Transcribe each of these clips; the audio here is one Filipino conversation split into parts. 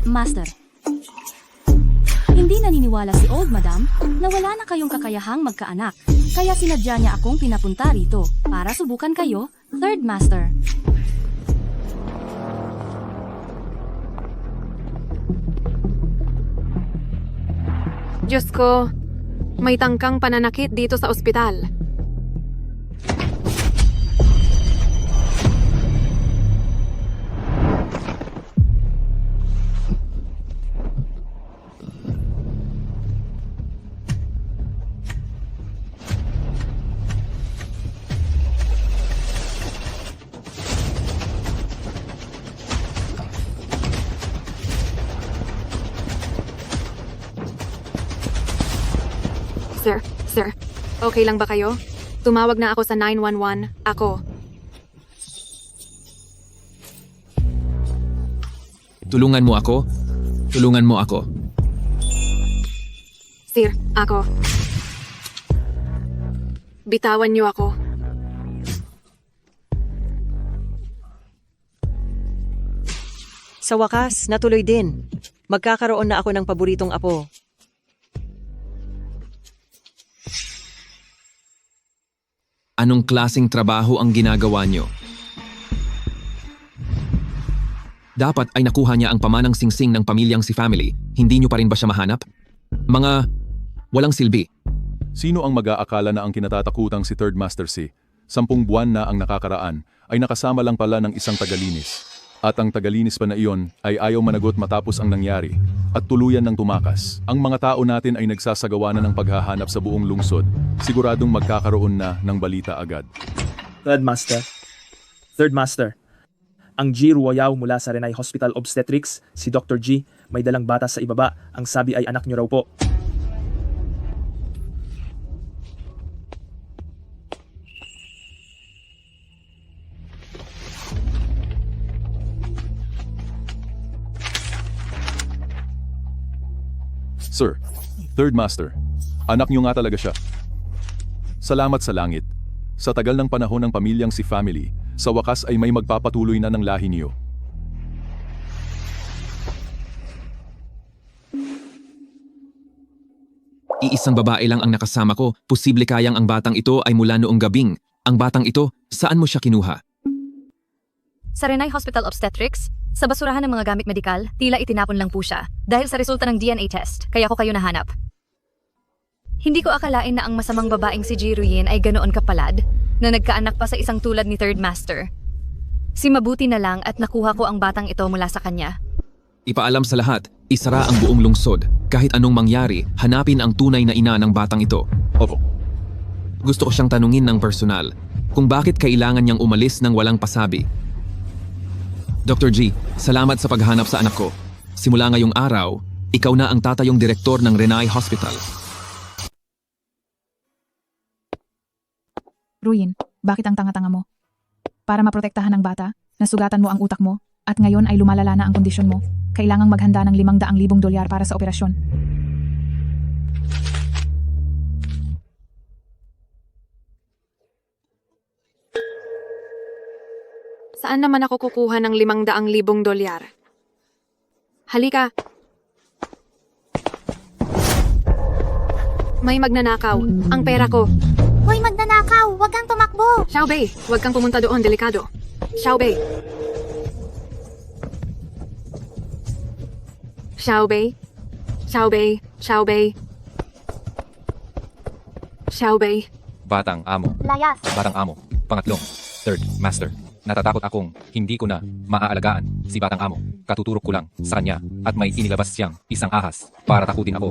Master. Hindi naniniwala si Old Madam na wala na kayong kakayahang magkaanak. Kaya sinadya niya akong pinapunta rito para subukan kayo, Third Master. Diyos ko, may tangkang pananakit dito sa ospital. Sir, okay lang ba kayo? Tumawag na ako sa 911. Ako. Tulungan mo ako? Tulungan mo ako. Sir, ako. Bitawan niyo ako. Sa wakas, natuloy din. Magkakaroon na ako ng paboritong apo. Anong klaseng trabaho ang ginagawa nyo? Dapat ay nakuha niya ang pamanang singsing ng pamilyang si Family. Hindi nyo pa rin ba siya mahanap? Mga walang silbi. Sino ang mag-aakala na ang kinatatakutang si Third Master C? 10 buwan na ang nakakaraan ay nakasama lang pala ng isang tagalinis. At ang tagalinis pa na iyon ay ayaw managot matapos ang nangyari at tuluyan ng tumakas. Ang mga tao natin ay nagsasagawa na ng paghahanap sa buong lungsod. Siguradong magkakaroon na ng balita agad. Third Master. Ang G. Ruoyao mula sa Renai Hospital Obstetrics, si Dr. G, may dalang bata sa ibaba. Ang sabi ay anak niyo raw po. Sir, Third Master, anak niyo nga talaga siya. Salamat sa langit. Sa tagal ng panahon ng pamilyang si Family, sa wakas ay may magpapatuloy na ng lahi niyo. Iisang babae lang ang nakasama ko. Posible kayang ang batang ito ay mula noong gabing. Ang batang ito, saan mo siya kinuha? Sa Renai Hospital Obstetrics, sa basurahan ng mga gamit medikal, tila itinapon lang po siya dahil sa resulta ng DNA test, kaya ko kayo nahanap. Hindi ko akalain na ang masamang babaeng si Ji Ruyin ay ganoon kapalad na nagkaanak pa sa isang tulad ni Third Master. Si mabuti na lang at nakuha ko ang batang ito mula sa kanya. Ipaalam sa lahat, isara ang buong lungsod. Kahit anong mangyari, hanapin ang tunay na ina ng batang ito. Opo. Gusto ko siyang tanungin ng personal kung bakit kailangan niyang umalis ng walang pasabi. Dr. G, salamat sa paghanap sa anak ko. Simula ngayong araw, ikaw na ang tatayong direktor ng Renai Hospital. Ruyin, bakit ang tanga-tanga mo? Para maprotektahan ang bata, nasugatan mo ang utak mo, at ngayon ay lumalala na ang kondisyon mo. Kailangang maghanda ng $500,000 para sa operasyon. Saan naman ako kukuha ng $500,000? Halika. May magnanakaw. Ang pera ko. Hoy, magnanakaw! Huwag kang tumakbo! Xiaobei, huwag kang pumunta doon. Delikado. Xiaobei. Xiaobei. Xiaobei. Xiaobei. Xiaobei. Batang amo. Layas! Batang amo. Pangatlong. Third Master. Natatakot akong hindi ko na maaalagaan si Batang amo. Katuturok ko lang sa kanya at may inilabas siyang isang ahas para takutin ako.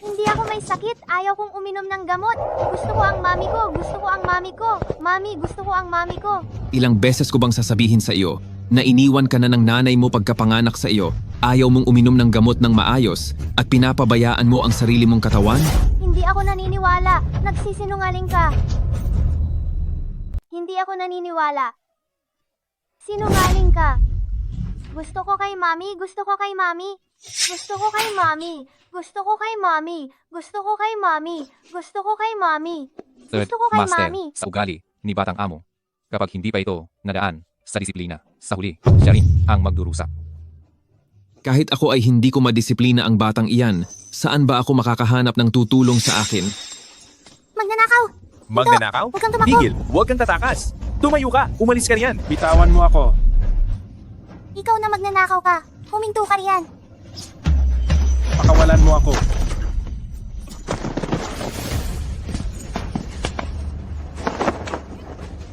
Hindi ako may sakit. Ayaw kong uminom ng gamot. Gusto ko ang mami ko. Gusto ko ang mami ko. Mami, gusto ko ang mami ko. Ilang beses ko bang sasabihin sa iyo na iniwan ka na ng nanay mo pagkapanganak sa iyo, ayaw mong uminom ng gamot ng maayos at pinapabayaan mo ang sarili mong katawan? Hindi ako naniniwala. Nagsisinungaling ka. Hindi ako naniniwala. Sinungaling ka. Gusto ko kay mami. Gusto ko kay mami. Gusto ko kay mami. Gusto ko kay mami. Gusto ko kay mami. Gusto ko kay mami. Third Gusto ko kay Master mami. sa ugali ni Batang amo kapag hindi pa ito nadaan sa disiplina. Sa huli, siya rin ang magdurusa. Kahit ako ay hindi ko madisiplina ang batang iyan, saan ba ako makakahanap ng tutulong sa akin? Magnanakaw! Magnanakaw? Huwag kang tumakbo! Tigil, huwag kang tatakas. Tumayo ka, umalis ka riyan. Bitawan mo ako. Ikaw na magnanakaw ka. Huminto ka riyan. Pakawalan mo ako.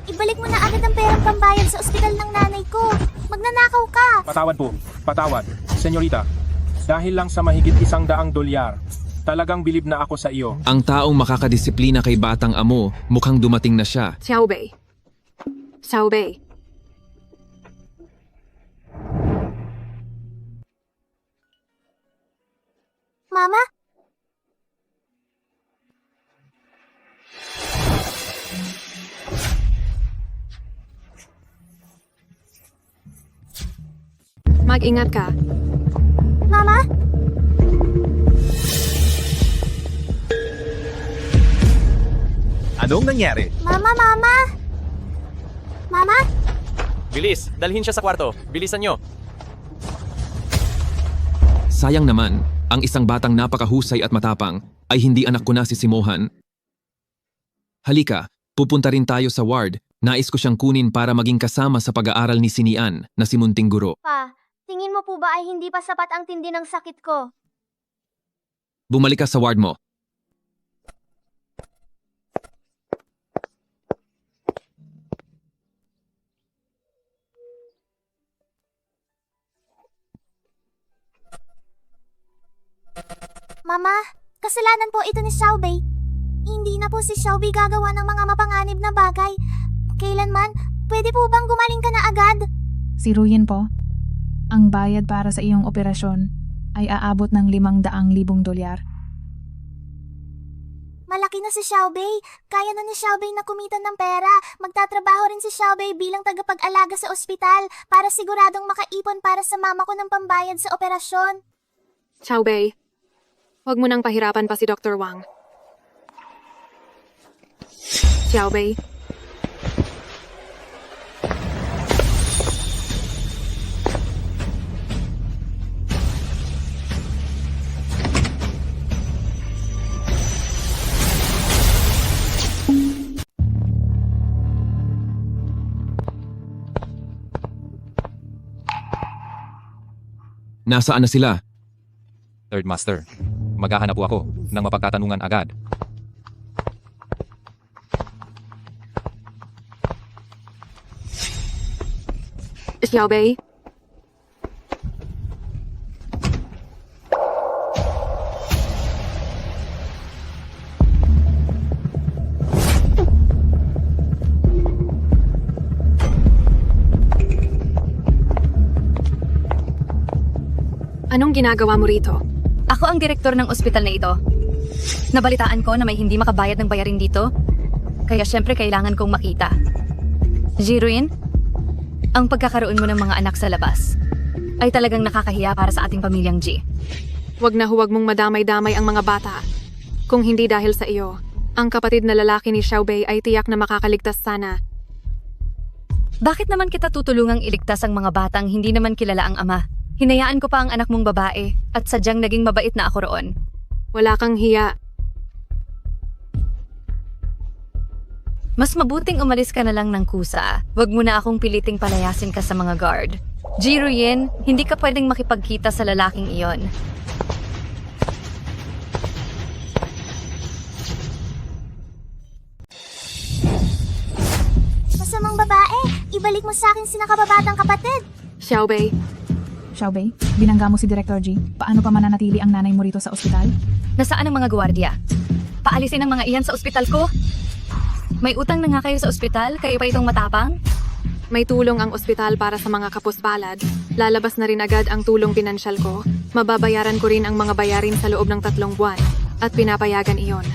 Ibalik mo na agad ang perang pambayad sa ospital ng nanay ko. Magnanakaw ka! Patawad po, patawad. Senyorita, dahil lang sa mahigit $100, talagang bilib na ako sa iyo. Ang taong makakadisiplina kay batang amo, mukhang dumating na siya. Xiaobei. Xiaobei. Mama? Mag-ingat ka. Mama? Anong nangyari? Mama, mama? Mama? Bilis, dalhin siya sa kwarto. Bilisan nyo. Sayang naman, ang isang batang napakahusay at matapang ay hindi anak ko na si Simohan. Halika, pupunta rin tayo sa ward. Nais ko siyang kunin para maging kasama sa pag-aaral ni Sinian na si Munting Guro. Pa, tingin mo po ba ay hindi pa sapat ang tindi ng sakit ko? Bumalik ka sa ward mo. Mama, kasalanan po ito ni Xiaobei. Hindi na po si Xiaobei gagawa ng mga mapanganib na bagay. Kailanman, pwede po bang gumaling ka na agad? Si Ruyin po, ang bayad para sa iyong operasyon ay aabot ng $500,000. Malaki na si Xiaobei. Kaya na ni Xiaobei na kumita ng pera. Magtatrabaho rin si Xiaobei bilang tagapag-alaga sa ospital para siguradong makaipon para sa mama ko ng pambayad sa operasyon. Xiaobei. Huwag mo nang pahirapan pa si Dr. Wang. Xiaobei. Nasaan na sila? Third Master, maghahanap po ako ng mapagtatanungan agad. Xiaobei. Anong ginagawa mo rito? Ako ang direktor ng ospital na ito. Nabalitaan ko na may hindi makabayad ng bayarin dito. Kaya syempre kailangan kong makita. Jiruin, ang pagkakaroon mo ng mga anak sa labas ay talagang nakakahiya para sa ating pamilyang G. Huwag na huwag mong madamay-damay ang mga bata. Kung hindi dahil sa iyo, ang kapatid na lalaki ni Xiaobei ay tiyak na makakaligtas sana. Bakit naman kita tutulungang iligtas ang mga batang hindi naman kilala ang ama? Hinayaan ko pa ang anak mong babae at sadyang naging mabait na ako roon. Wala kang hiya. Mas mabuting umalis ka na lang ng kusa. Huwag mo na akong piliting palayasin ka sa mga guard. Jiruyin, hindi ka pwedeng makipagkita sa lalaking iyon. Masamang babae, ibalik mo sa akin si nakababatang kapatid. Xiaobei. Xiaobei, binangga mo si Director G. Paano pa mananatili ang nanay mo rito sa ospital? Nasaan ang mga gwardiya? Paalisin ang mga iyan sa ospital ko? May utang na nga kayo sa ospital, kayo pa itong matapang? May tulong ang ospital para sa mga kapuspalad. Lalabas na rin agad ang tulong pinansyal ko. Mababayaran ko rin ang mga bayarin sa loob ng 3 buwan. At pinapayagan iyon.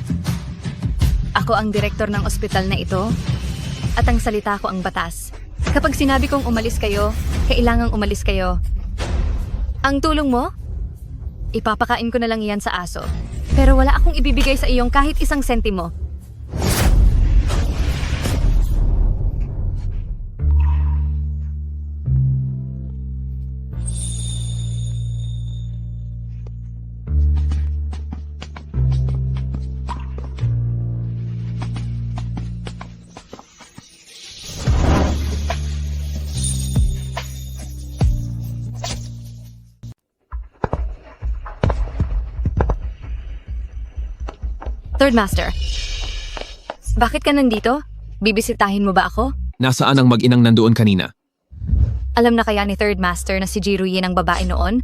Ako ang direktor ng ospital na ito. At ang salita ko ang batas. Kapag sinabi kong umalis kayo, kailangang umalis kayo. Ang tulong mo? Ipapakain ko na lang iyan sa aso. Pero wala akong ibibigay sa iyong kahit 1 sentimo. Third Master. Bakit ka nandito? Bibisitahin mo ba ako? Nasaan ang mag-inang nandoon kanina? Alam na kaya ni Third Master na si Jiruyin ang babae noon?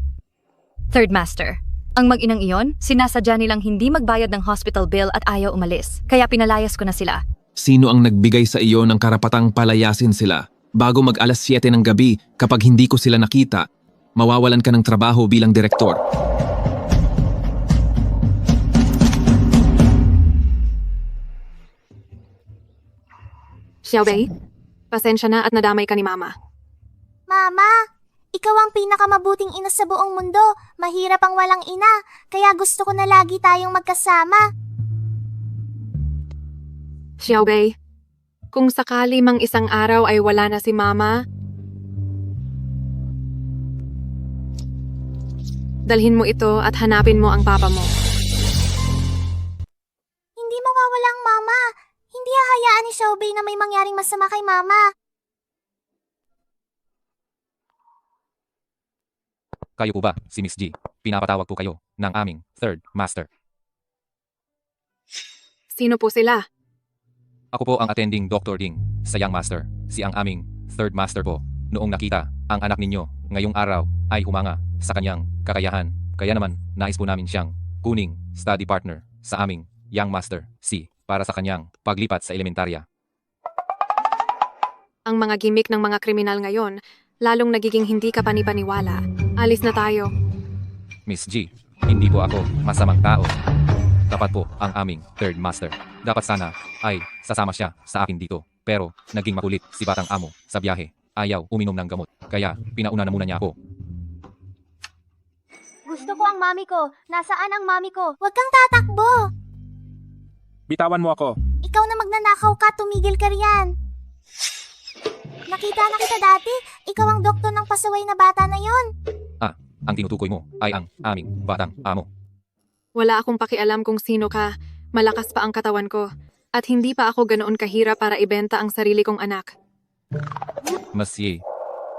Third Master, ang mag-inang iyon, sinasadya nilang hindi magbayad ng hospital bill at ayaw umalis. Kaya pinalayas ko na sila. Sino ang nagbigay sa iyo ng karapatang palayasin sila? Bago mag-alas 7 ng gabi, kapag hindi ko sila nakita, mawawalan ka ng trabaho bilang direktor. Xiaobei, pasensya na at nadamay ka ni Mama. Mama, ikaw ang pinakamabuting ina sa buong mundo. Mahirap ang walang ina, kaya gusto ko na lagi tayong magkasama. Xiaobei, kung sakali mang isang araw ay wala na si Mama, dalhin mo ito at hanapin mo ang papa mo. Hindi mawawala ang mama. Hindi hahayaan ni Xiaobei na may mangyaring masama kay mama. Kayo po ba, si Miss G? Pinapatawag po kayo ng aming Third Master. Sino po sila? Ako po ang attending Dr. Ding sa Young Master. Si ang aming Third Master po. Noong nakita ang anak ninyo ngayong araw ay humanga sa kanyang kakayahan. Kaya naman nais po namin siyang kuning study partner sa aming Young Master C para sa kanyang paglipat sa elementarya. Ang mga gimmick ng mga kriminal ngayon, lalong nagiging hindi ka panipaniwala. Alis na tayo. Miss G, hindi po ako masamang tao. Tapat po ang aming Third Master. Dapat sana ay sasama siya sa akin dito. Pero naging makulit si batang amo sa biyahe. Ayaw uminom ng gamot. Kaya pinauna na muna niya ako. Gusto ko ang mami ko. Nasaan ang mami ko? Huwag kang tatakbo. Bitawan mo ako. Ikaw na magnanakaw ka, tumigil ka riyan. Nakita na kita dati. Ikaw ang doktor ng pasaway na bata na yon. Ang tinutukoy mo ay ang aming batang amo. Wala akong pakialam kung sino ka. Malakas pa ang katawan ko. At hindi pa ako ganoon kahirap para ibenta ang sarili kong anak. Monsieur,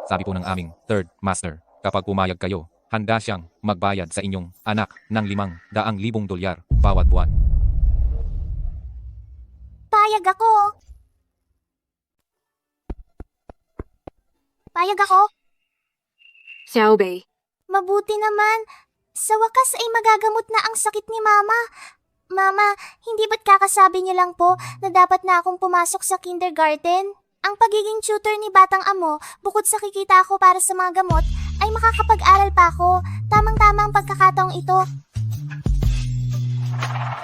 sabi po ng aming Third Master, kapag pumayag kayo, handa siyang magbayad sa inyong anak ng $500,000 bawat buwan. Payag ako. Payag ako? Xiaobei, Mabuti naman. Sa wakas ay magagamot na ang sakit ni Mama. Mama, hindi ba't kakasabi niyo lang po na dapat na akong pumasok sa kindergarten? Ang pagiging tutor ni Batang Amo, bukod sa kikita ko para sa mga gamot, ay makakapag-aral pa ako. Tamang-tama ang pagkakataong ito.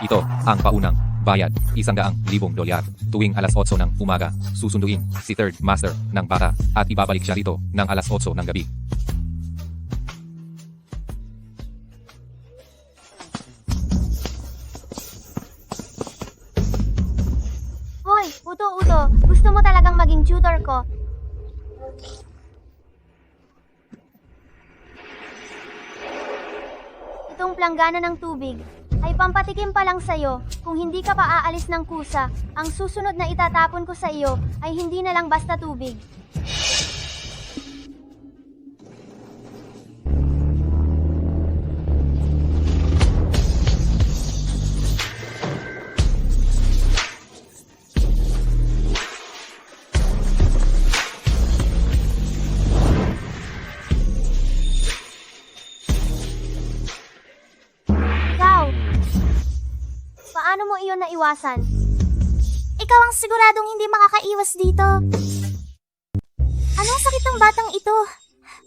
Ito ang paunang bayad, $100,000 tuwing alas 8 ng umaga. Susunduin si Third Master ng bata at ibabalik siya rito ng alas 8 ng gabi. Hoy, Uto-Uto, gusto mo talagang maging tutor ko? Itong planggana ng tubig ay pampatikim pa lang sa'yo. Kung hindi ka pa aalis ng kusa, ang susunod na itatapon ko sa iyo ay hindi na lang basta tubig. Paano mo iyon naiwasan? Ikaw ang siguradong hindi makakaiwas dito. Anong sakit ng batang ito?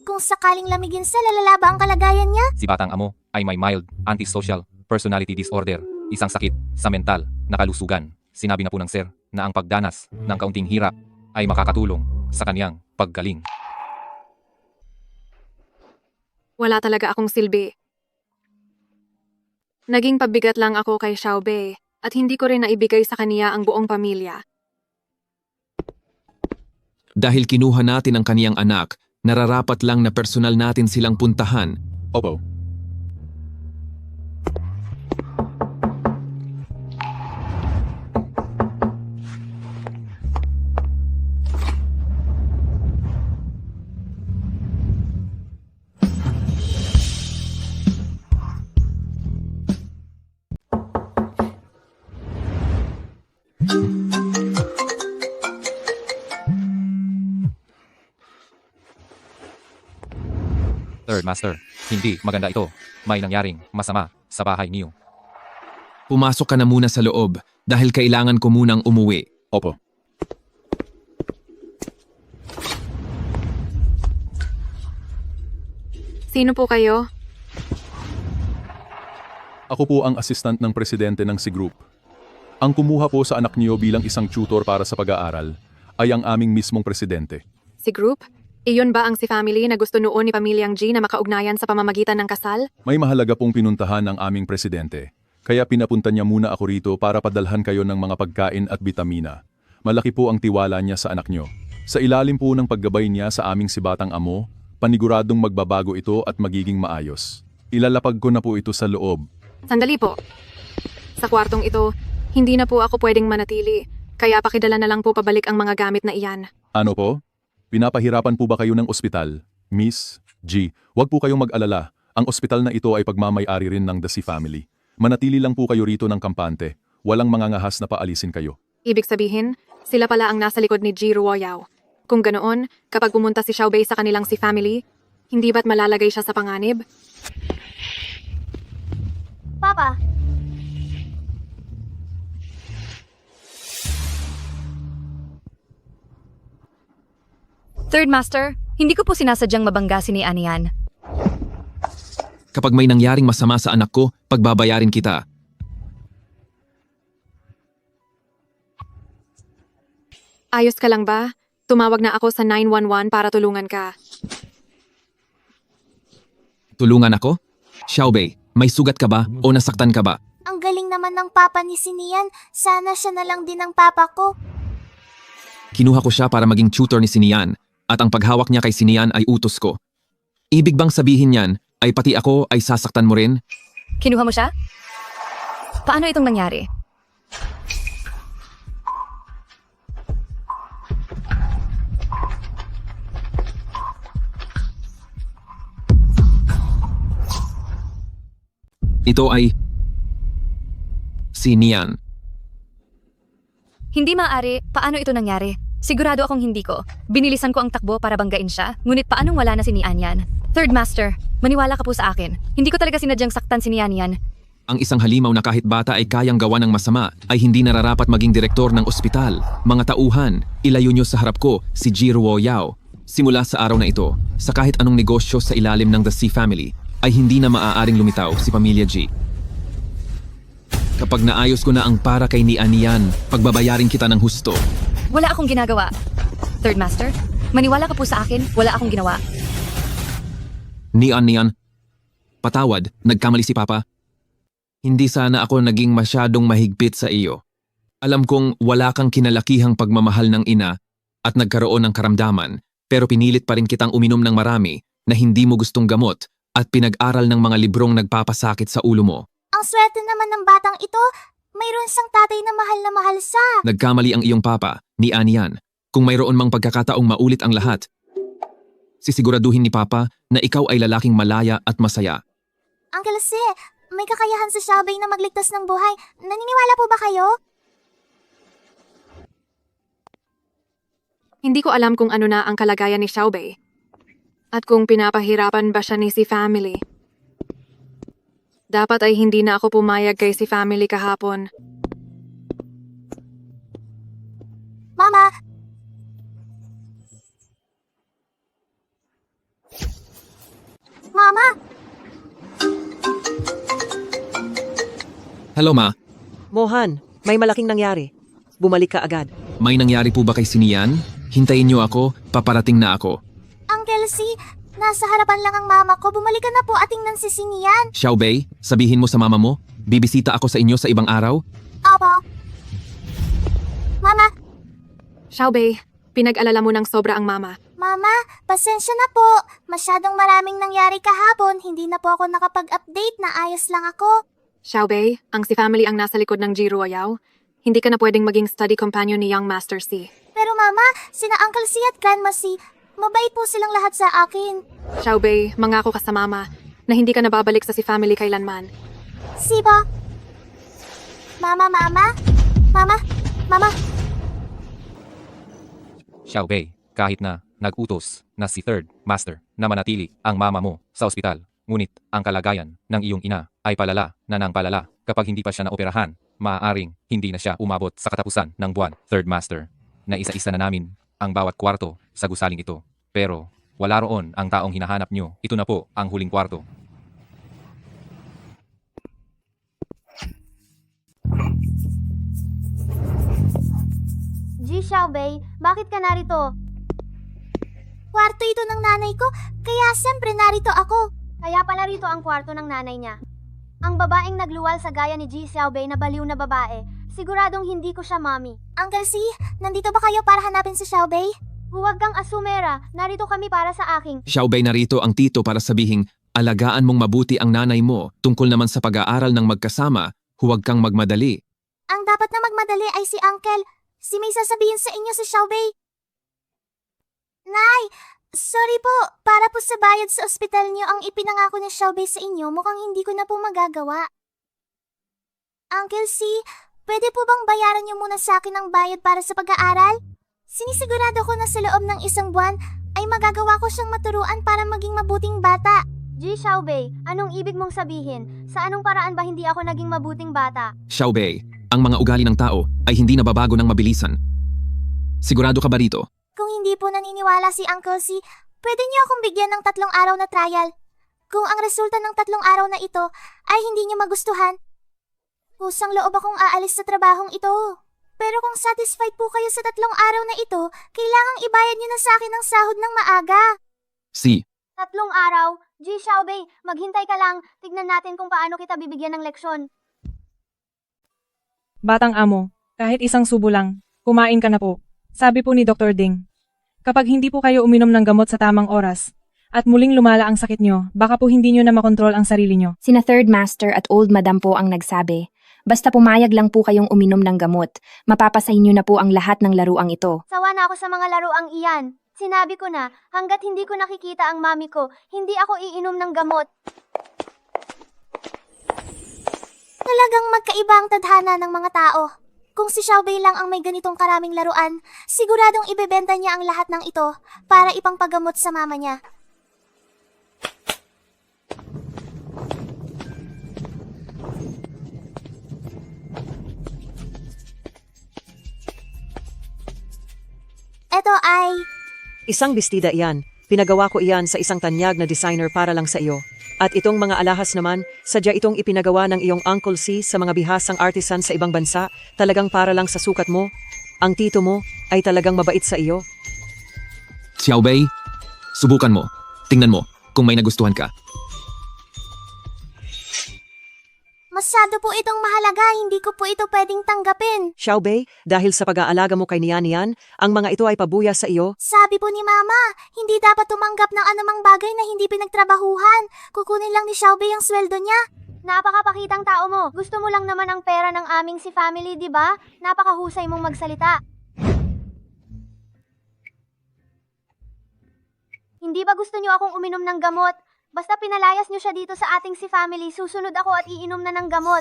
Kung sakaling lamigin sa lalaba ang kalagayan niya? Si Batang Amo ay may mild antisocial personality disorder, isang sakit sa mental na kalusugan. Sinabi na po ng sir na ang pagdanas ng kaunting hirap ay makakatulong sa kanyang paggaling. Wala talaga akong silbi. Naging pabigat lang ako kay Xiaobei at hindi ko rin naibigay sa kaniya ang buong pamilya. Dahil kinuha natin ang kaniyang anak, nararapat lang na personal natin silang puntahan. Opo. Third Master, hindi maganda ito. May nangyaring masama sa bahay niyo. Pumasok ka na muna sa loob dahil kailangan ko munang umuwi. Opo. Sino po kayo? Ako po ang assistant ng presidente ng si Group. Ang kumuha po sa anak niyo bilang isang tutor para sa pag-aaral ay ang aming mismong presidente. Si Group? Iyon ba ang si family na gusto noon ni Pamilyang G na makaugnayan sa pamamagitan ng kasal? May mahalaga pong pinuntahan ng aming presidente. Kaya pinapunta niya muna ako rito para padalhan kayo ng mga pagkain at bitamina. Malaki po ang tiwala niya sa anak niyo. Sa ilalim po ng paggabay niya sa aming sibatang amo, paniguradong magbabago ito at magiging maayos. Ilalapag ko na po ito sa loob. Sandali po. Sa kwartong ito, hindi na po ako pwedeng manatili. Kaya pakidala na lang po pabalik ang mga gamit na iyan. Ano po? Pinapahirapan po ba kayo ng ospital? Miss G, huwag po kayong mag-alala. Ang ospital na ito ay pagmamay-ari rin ng The C family. Manatili lang po kayo rito ng kampante. Walang mangangahas na paalisin kayo. Ibig sabihin, sila pala ang nasa likod ni G. Ruoyao. Kung ganoon, kapag pumunta si Xiaobei sa kanilang si family, hindi ba't malalagay siya sa panganib? Papa, Third Master, hindi ko po sinasadyang mabangga si ni Anian. Kapag may nangyaring masama sa anak ko, pagbabayarin kita. Ayos ka lang ba? Tumawag na ako sa 911 para tulungan ka. Tulungan ako? Xiaobei, may sugat ka ba o nasaktan ka ba? ang galing naman ng papa ni Sinian. Sana siya na lang din ang papa ko. Kinuha ko siya para maging tutor ni Sinian at ang paghawak niya kay Sinian ay utos ko. Ibig bang sabihin niyan ay pati ako ay sasaktan mo rin? Kinuha mo siya? Paano itong nangyari? Ito ay si Nian. Hindi maaari. Paano ito nangyari? Sigurado akong hindi ko. Binilisan ko ang takbo para banggain siya, ngunit paanong wala na si Nian yan? Third Master, maniwala ka po sa akin. Hindi ko talaga sinadyang saktan si Nian yan. Ang isang halimaw na kahit bata ay kayang gawa ng masama ay hindi nararapat maging direktor ng ospital. Mga tauhan, ilayo niyo sa harap ko si Jiruo Yao. Simula sa araw na ito, sa kahit anong negosyo sa ilalim ng The C family, ay hindi na maaaring lumitaw si Pamilya G. Kapag naayos ko na ang para kay ni Anian, pagbabayarin kita ng husto. Wala akong ginagawa. Third Master, maniwala ka po sa akin, wala akong ginawa. Nian, patawad, nagkamali si Papa. Hindi sana ako naging masyadong mahigpit sa iyo. Alam kong wala kang kinalakihang pagmamahal ng ina at nagkaroon ng karamdaman, pero pinilit pa rin kitang uminom ng marami na hindi mo gustong gamot at pinag-aral ng mga librong nagpapasakit sa ulo mo. Ang swerte naman ng batang ito. Mayroon siyang tatay na mahal sa. Nagkamali ang iyong papa, ni Anian. Kung mayroon mang pagkakataong maulit ang lahat, sisiguraduhin ni Papa na ikaw ay lalaking malaya at masaya. Uncle C, may kakayahan sa Xiaobei na magligtas ng buhay. Naniniwala po ba kayo? Hindi ko alam kung ano na ang kalagayan ni Xiaobei. At kung pinapahirapan ba siya ni si family. Dapat ay hindi na ako pumayag kay si family kahapon. Mama, Mama! Hello Ma, Mohan, may malaking nangyari. Bumalik ka agad. may nangyari po ba kay Sinian? Hintayin niyo ako, paparating na ako. Uncle C, nasa harapan lang ang mama ko. Bumalik ka na po at tingnan si Sinian. Xiaobei, sabihin mo sa mama mo, bibisita ako sa inyo sa ibang araw? Opo. Mama, Xiaobei, pinag-alala mo ng sobra ang mama. Mama, pasensya na po. Masyadong maraming nangyari kahapon. Hindi na po ako nakapag-update na ayos lang ako. Xiaobei, ang si family ang nasa likod ng Jiruo Yao. Hindi ka na pwedeng maging study companion ni Young Master C. Pero Mama, sina Uncle C at Grandma C, mabait po silang lahat sa akin. Xiaobei, mangako ka sa mama na hindi ka na babalik sa si family kailanman. Siba? Mama, Mama? Mama? Mama? Xiaobei, kahit na nag-utos na si Third Master na manatili ang mama mo sa ospital. Ngunit ang kalagayan ng iyong ina ay palala na ng palala. Kapag hindi pa siya naoperahan, maaaring hindi na siya umabot sa katapusan ng buwan. Third Master, na isa-isa na namin ang bawat kwarto sa gusaling ito. Pero wala roon ang taong hinahanap nyo. Ito na po ang huling kwarto. Ji Xiaobei, bakit ka narito? Kwarto ito ng nanay ko, kaya siyempre narito ako. Kaya pala rito ang kwarto ng nanay niya. Ang babaeng nagluwal sa gaya ni Ji Xiaobei na baliw na babae, siguradong hindi ko siya mami. Uncle C, nandito ba kayo para hanapin si Xiaobei? Huwag kang asumera, narito kami para sa aking... Xiaobei, narito ang tito para sabihing alagaan mong mabuti ang nanay mo tungkol naman sa pag-aaral ng magkasama, huwag kang magmadali. Ang dapat na magmadali ay si Uncle. Si may sasabihin sa inyo si Xiaobei. Nay, sorry po, para po sa bayad sa ospital niyo ang ipinangako ni Xiaobei sa inyo, mukhang hindi ko na po magagawa. Uncle C, pwede po bang bayaran niyo muna sa akin ang bayad para sa pag-aaral? Sinisigurado ko na sa loob ng isang buwan ay magagawa ko siyang maturuan para maging mabuting bata. Ji Xiaobei, anong ibig mong sabihin? Sa anong paraan ba hindi ako naging mabuting bata? Xiaobei, ang mga ugali ng tao ay hindi nababago ng mabilisan. Sigurado ka ba rito? Kung hindi po naniniwala si Uncle C, pwede niyo akong bigyan ng 3 araw na trial. Kung ang resulta ng 3 araw na ito ay hindi niyo magustuhan, kusang loob akong aalis sa trabahong ito. Pero kung satisfied po kayo sa 3 araw na ito, kailangang ibayad niyo na sa akin ang sahod ng maaga. Si, 3 araw? Ji Xiaobei, maghintay ka lang. Tignan natin kung paano kita bibigyan ng leksyon. Batang amo, kahit isang subo lang, kumain ka na po. Sabi po ni Dr. Ding. Kapag hindi po kayo uminom ng gamot sa tamang oras, at muling lumala ang sakit nyo, baka po hindi nyo na makontrol ang sarili nyo. Sina Third Master at Old Madam po ang nagsabi. Basta pumayag lang po kayong uminom ng gamot, mapapasay nyo na po ang lahat ng laruang ito. Sawa na ako sa mga laruang iyan. Sinabi ko na, hanggat hindi ko nakikita ang mami ko, hindi ako iinom ng gamot. Talagang magkaiba ang tadhana ng mga tao. Kung si Xiaobei lang ang may ganitong karaming laruan, siguradong ibebenta niya ang lahat ng ito para ipangpagamot sa mama niya. Ito ay... Isang bestida iyan. Pinagawa ko iyan sa isang tanyag na designer para lang sa iyo. At itong mga alahas naman, sadya itong ipinagawa ng iyong Uncle C sa mga bihasang artisan sa ibang bansa, talagang para lang sa sukat mo. Ang tito mo ay talagang mabait sa iyo. Xiaobei, subukan mo. Tingnan mo kung may nagustuhan ka. Masyado po itong mahalaga, hindi ko po ito pwedeng tanggapin. Xiaobei, dahil sa pag-aalaga mo kay Nian, ang mga ito ay pabuya sa iyo. Sabi po ni Mama, hindi dapat tumanggap ng anumang bagay na hindi pinagtrabahuhan. Kukunin lang ni Xiaobei ang sweldo niya. Napakapakitang tao mo. Gusto mo lang naman ang pera ng aming si family, di ba? Napakahusay mong magsalita. Hindi ba gusto niyo akong uminom ng gamot? Basta pinalayas niyo siya dito sa ating si family, susunod ako at iinom na ng gamot.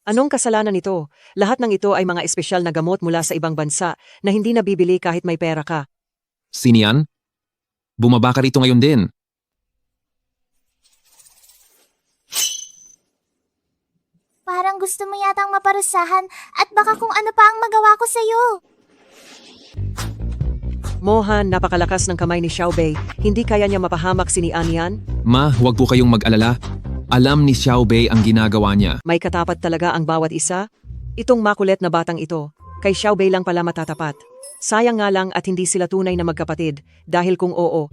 Anong kasalanan ito? Lahat ng ito ay mga espesyal na gamot mula sa ibang bansa na hindi nabibili kahit may pera ka. Sinian? Bumaba ka rito ngayon din. Parang gusto mo yatang maparusahan at baka kung ano pa ang magawa ko sa'yo. Mohan, napakalakas ng kamay ni Xiaobei. Hindi kaya niya mapahamak si Nian. Ma, huwag po kayong mag-alala. Alam ni Xiaobei ang ginagawa niya. May katapat talaga ang bawat isa. Itong makulit na batang ito, kay Xiaobei lang pala matatapat. Sayang nga lang at hindi sila tunay na magkapatid, dahil kung oo,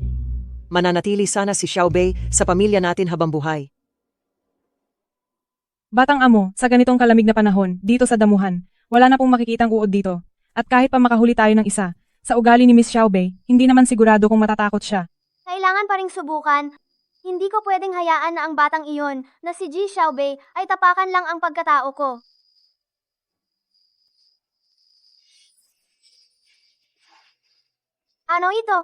mananatili sana si Xiaobei sa pamilya natin habang buhay. Batang amo, sa ganitong kalamig na panahon, dito sa damuhan, wala na pong makikitang uod dito. At kahit pa makahuli tayo ng isa, sa ugali ni Miss Xiaobei, hindi naman sigurado kung matatakot siya. Kailangan pa ring subukan. Hindi ko pwedeng hayaan na ang batang iyon, na si Ji Xiaobei, ay tapakan lang ang pagkatao ko. Ano ito?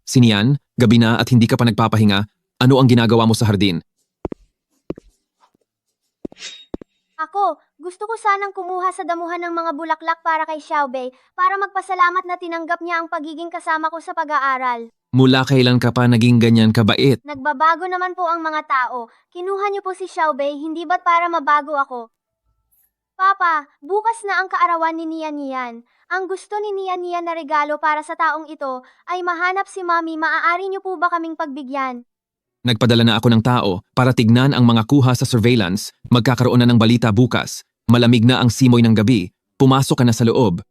Sinian, gabi na at hindi ka pa nagpapahinga. Ano ang ginagawa mo sa hardin? Ako, gusto ko sanang kumuha sa damuhan ng mga bulaklak para kay Xiaobei, para magpasalamat na tinanggap niya ang pagiging kasama ko sa pag-aaral. Mula kailan ka pa naging ganyan kabait? Nagbabago naman po ang mga tao. Kinuha niyo po si Xiaobei, hindi ba't para mabago ako? Papa, bukas na ang kaarawan ni Nian Nian. Ang gusto ni Nian Nian na regalo para sa taong ito ay mahanap si Mami. Maaari niyo po ba kaming pagbigyan? Nagpadala na ako ng tao para tignan ang mga kuha sa surveillance. Magkakaroon na ng balita bukas. Malamig na ang simoy ng gabi. Pumasok ka na sa loob.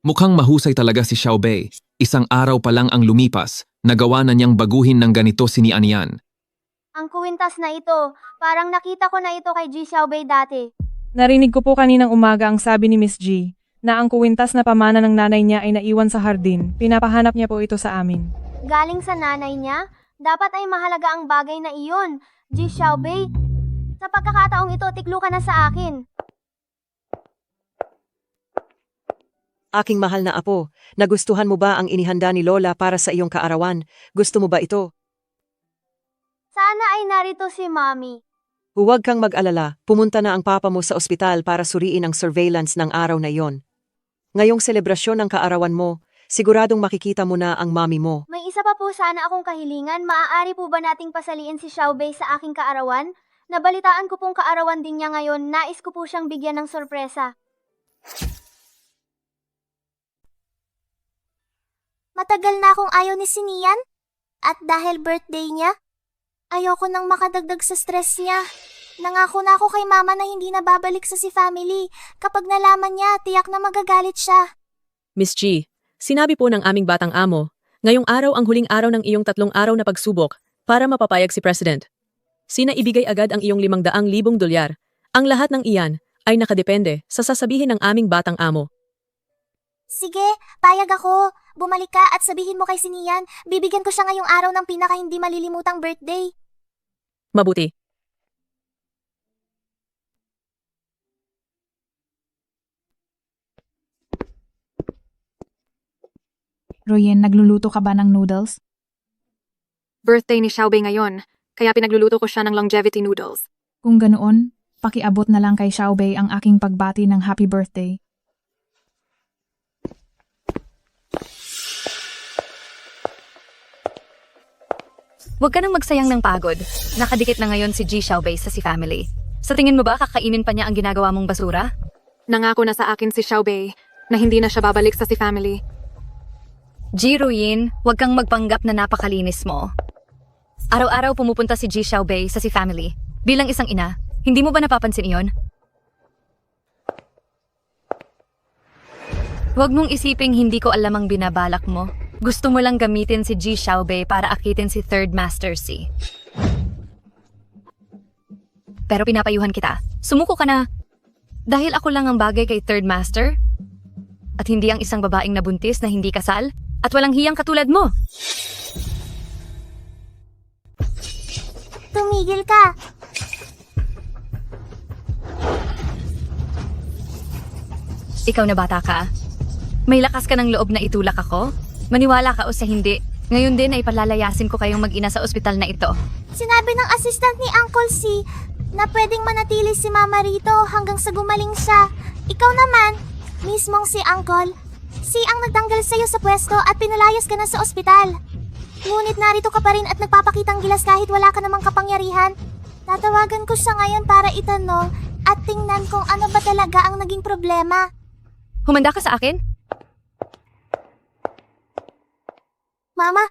Mukhang mahusay talaga si Xiaobei. Isang araw pa lang ang lumipas. Nagawa na niyang baguhin ng ganito si Nian Nian. Ang kuwintas na ito, parang nakita ko na ito kay Ji Xiaobei dati. Narinig ko po kaninang umaga ang sabi ni Miss G, na ang kuwintas na pamana ng nanay niya ay naiwan sa hardin. Pinapahanap niya po ito sa amin. Galing sa nanay niya? Dapat ay mahalaga ang bagay na iyon. Ji Xiaobei, sa pagkakataong ito, tiklo ka na sa akin. Aking mahal na apo, nagustuhan mo ba ang inihanda ni Lola para sa iyong kaarawan? Gusto mo ba ito? Sana ay narito si Mami. Huwag kang mag-alala, pumunta na ang papa mo sa ospital para suriin ang surveillance ng araw na iyon. Ngayong selebrasyon ng kaarawan mo, siguradong makikita mo na ang mami mo. May isa pa po sana akong kahilingan. Maaari po ba nating pasaliin si Xiaobei sa aking kaarawan? Nabalitaan ko pong kaarawan din niya ngayon. Nais ko po siyang bigyan ng sorpresa. Matagal na akong ayaw ni Sinian. At dahil birthday niya, ayoko nang makadagdag sa stress niya. Nangako na ako kay mama na hindi na babalik sa si family. Kapag nalaman niya, tiyak na magagalit siya. Miss G, sinabi po ng aming batang amo, ngayong araw ang huling araw ng iyong 3 araw na pagsubok para mapapayag si President. Sinaibigay agad ang iyong 500,000 dolyar. Ang lahat ng iyan ay nakadepende sa sasabihin ng aming batang amo. Sige, payag ako. Bumalik ka at sabihin mo kay Sinian, bibigyan ko siya ngayong araw ng pinaka hindi malilimutang birthday. Mabuti. Royen, nagluluto ka ba ng noodles? Birthday ni Xiaobei ngayon, kaya pinagluluto ko siya ng longevity noodles. Kung ganoon, pakiabot na lang kay Xiaobei ang aking pagbati ng happy birthday. Huwag ka nang magsayang ng pagod. Nakadikit na ngayon si Ji Xiaobei sa si family. Sa tingin mo ba kakainin pa niya ang ginagawa mong basura? Nangako na sa akin si Xiaobei na hindi na siya babalik sa si family. Ji Ruyin, huwag kang magpanggap na napakalinis mo. Araw-araw pumupunta si Ji Xiaobei sa si family. Bilang isang ina, hindi mo ba napapansin iyon? Huwag mong isiping hindi ko alam ang binabalak mo. Gusto mo lang gamitin si Ji Xiaobei para akitin si Third Master C. Pero pinapayuhan kita. Sumuko ka na. Dahil ako lang ang bagay kay Third Master? At hindi ang isang babaeng nabuntis na hindi kasal? At walang hiyang katulad mo? Tumigil ka. Ikaw na bata ka? May lakas ka ng loob na itulak ako? Maniwala ka o sa hindi, ngayon din ay palalayasin ko kayong mag-ina sa ospital na ito. Sinabi ng assistant ni Uncle C na pwedeng manatili si Mama rito hanggang sa gumaling siya. Ikaw naman, mismong si Uncle, si ang nagtanggal sa'yo sa pwesto at pinalayas ka na sa ospital. Ngunit narito ka pa rin at nagpapakitang gilas kahit wala ka namang kapangyarihan. Tatawagan ko siya ngayon para itanong at tingnan kung ano ba talaga ang naging problema. Humanda ka sa akin? Mama?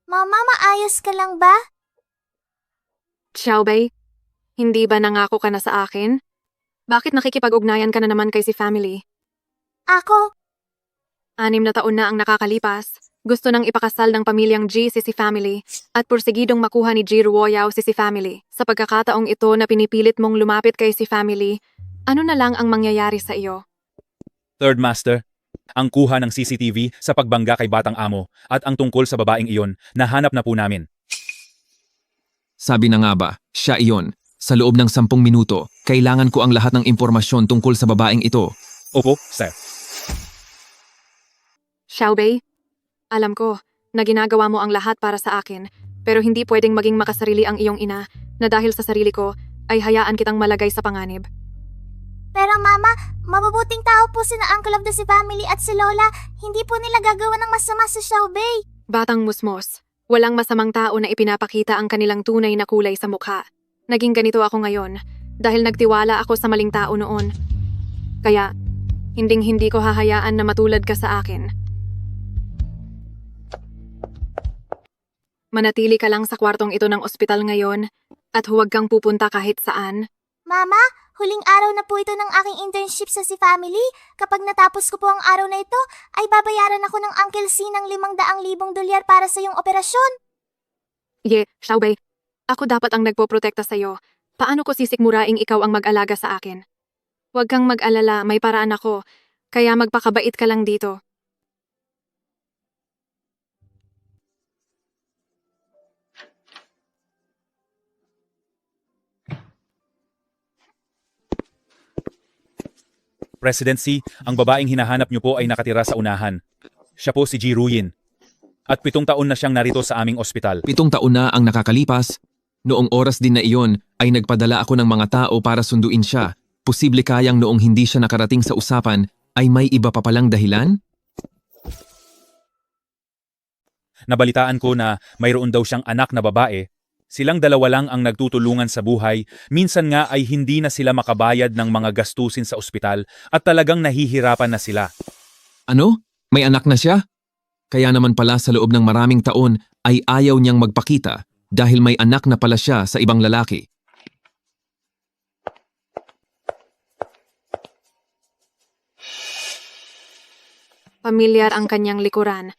Mama, maayos ka lang ba? Xiaobei, hindi ba nangako ka na sa akin? Bakit nakikipag-ugnayan ka na naman kay si family? Ako? 6 na taon na ang nakakalipas. Gusto nang ipakasal ng pamilyang G si family at porsigidong makuha ni Ji Ruoyao si family. Sa pagkakataong ito na pinipilit mong lumapit kay si family, ano na lang ang mangyayari sa iyo? Third Master, ang kuha ng CCTV sa pagbangga kay Batang Amo at ang tungkol sa babaeng iyon, nahanap na po namin. Sabi na nga ba, siya iyon. Sa loob ng 10 minuto, kailangan ko ang lahat ng impormasyon tungkol sa babaeng ito. Opo, sir. Xiaobei, alam ko na ginagawa mo ang lahat para sa akin, Pero hindi pwedeng maging makasarili ang iyong ina na dahil sa sarili ko ay hayaan kitang malagay sa panganib. Pero mama, mabubuting tao po si na Uncle of the si family at si Lola. Hindi po nila gagawa ng masama sa Xiaobei. Batang musmos, walang masamang tao na ipinapakita ang kanilang tunay na kulay sa mukha. Naging ganito ako ngayon dahil nagtiwala ako sa maling tao noon. Kaya, hindi ko hahayaan na matulad ka sa akin. Manatili ka lang sa kwartong ito ng ospital ngayon at huwag kang pupunta kahit saan. Mama, huling araw na po ito ng aking internship sa si family. Kapag natapos ko po ang araw na ito, ay babayaran ako ng Uncle C ng 500,000 dolyar para sa iyong operasyon. Xiaobei, ako dapat ang nagpoprotekta sa'yo. Paano ko sisikmuraing ikaw ang mag-alaga sa akin? Huwag kang mag-alala, may paraan ako. Kaya magpakabait ka lang dito. Presidency, ang babaeng hinahanap niyo po ay nakatira sa unahan. Siya po si Ji Ruyin. At 7 taon na siyang narito sa aming ospital. 7 taon na ang nakakalipas. Noong oras din na iyon ay nagpadala ako ng mga tao para sunduin siya. Posible kayang noong hindi siya nakarating sa usapan ay may iba pa palang dahilan? Nabalitaan ko na mayroon daw siyang anak na babae. Silang dalawa lang ang nagtutulungan sa buhay. Minsan nga ay hindi na sila makabayad ng mga gastusin sa ospital at talagang nahihirapan na sila. Ano? May anak na siya? Kaya naman pala sa loob ng maraming taon ay ayaw niyang magpakita dahil may anak na pala siya sa ibang lalaki. Pamilyar ang kanyang likuran.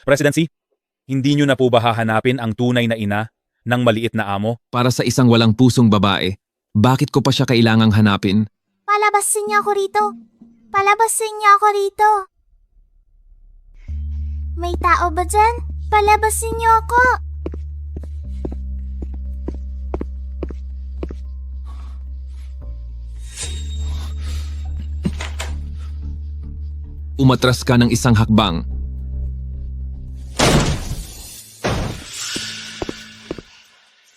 Presidency, hindi niyo na po ba hahanapin ang tunay na ina ng maliit na amo? Para sa isang walang pusong babae, bakit ko pa siya kailangang hanapin? Palabasin niyo ako rito. Palabasin niyo ako rito. May tao ba dyan? Palabasin niyo ako. Umatras ka ng isang hakbang.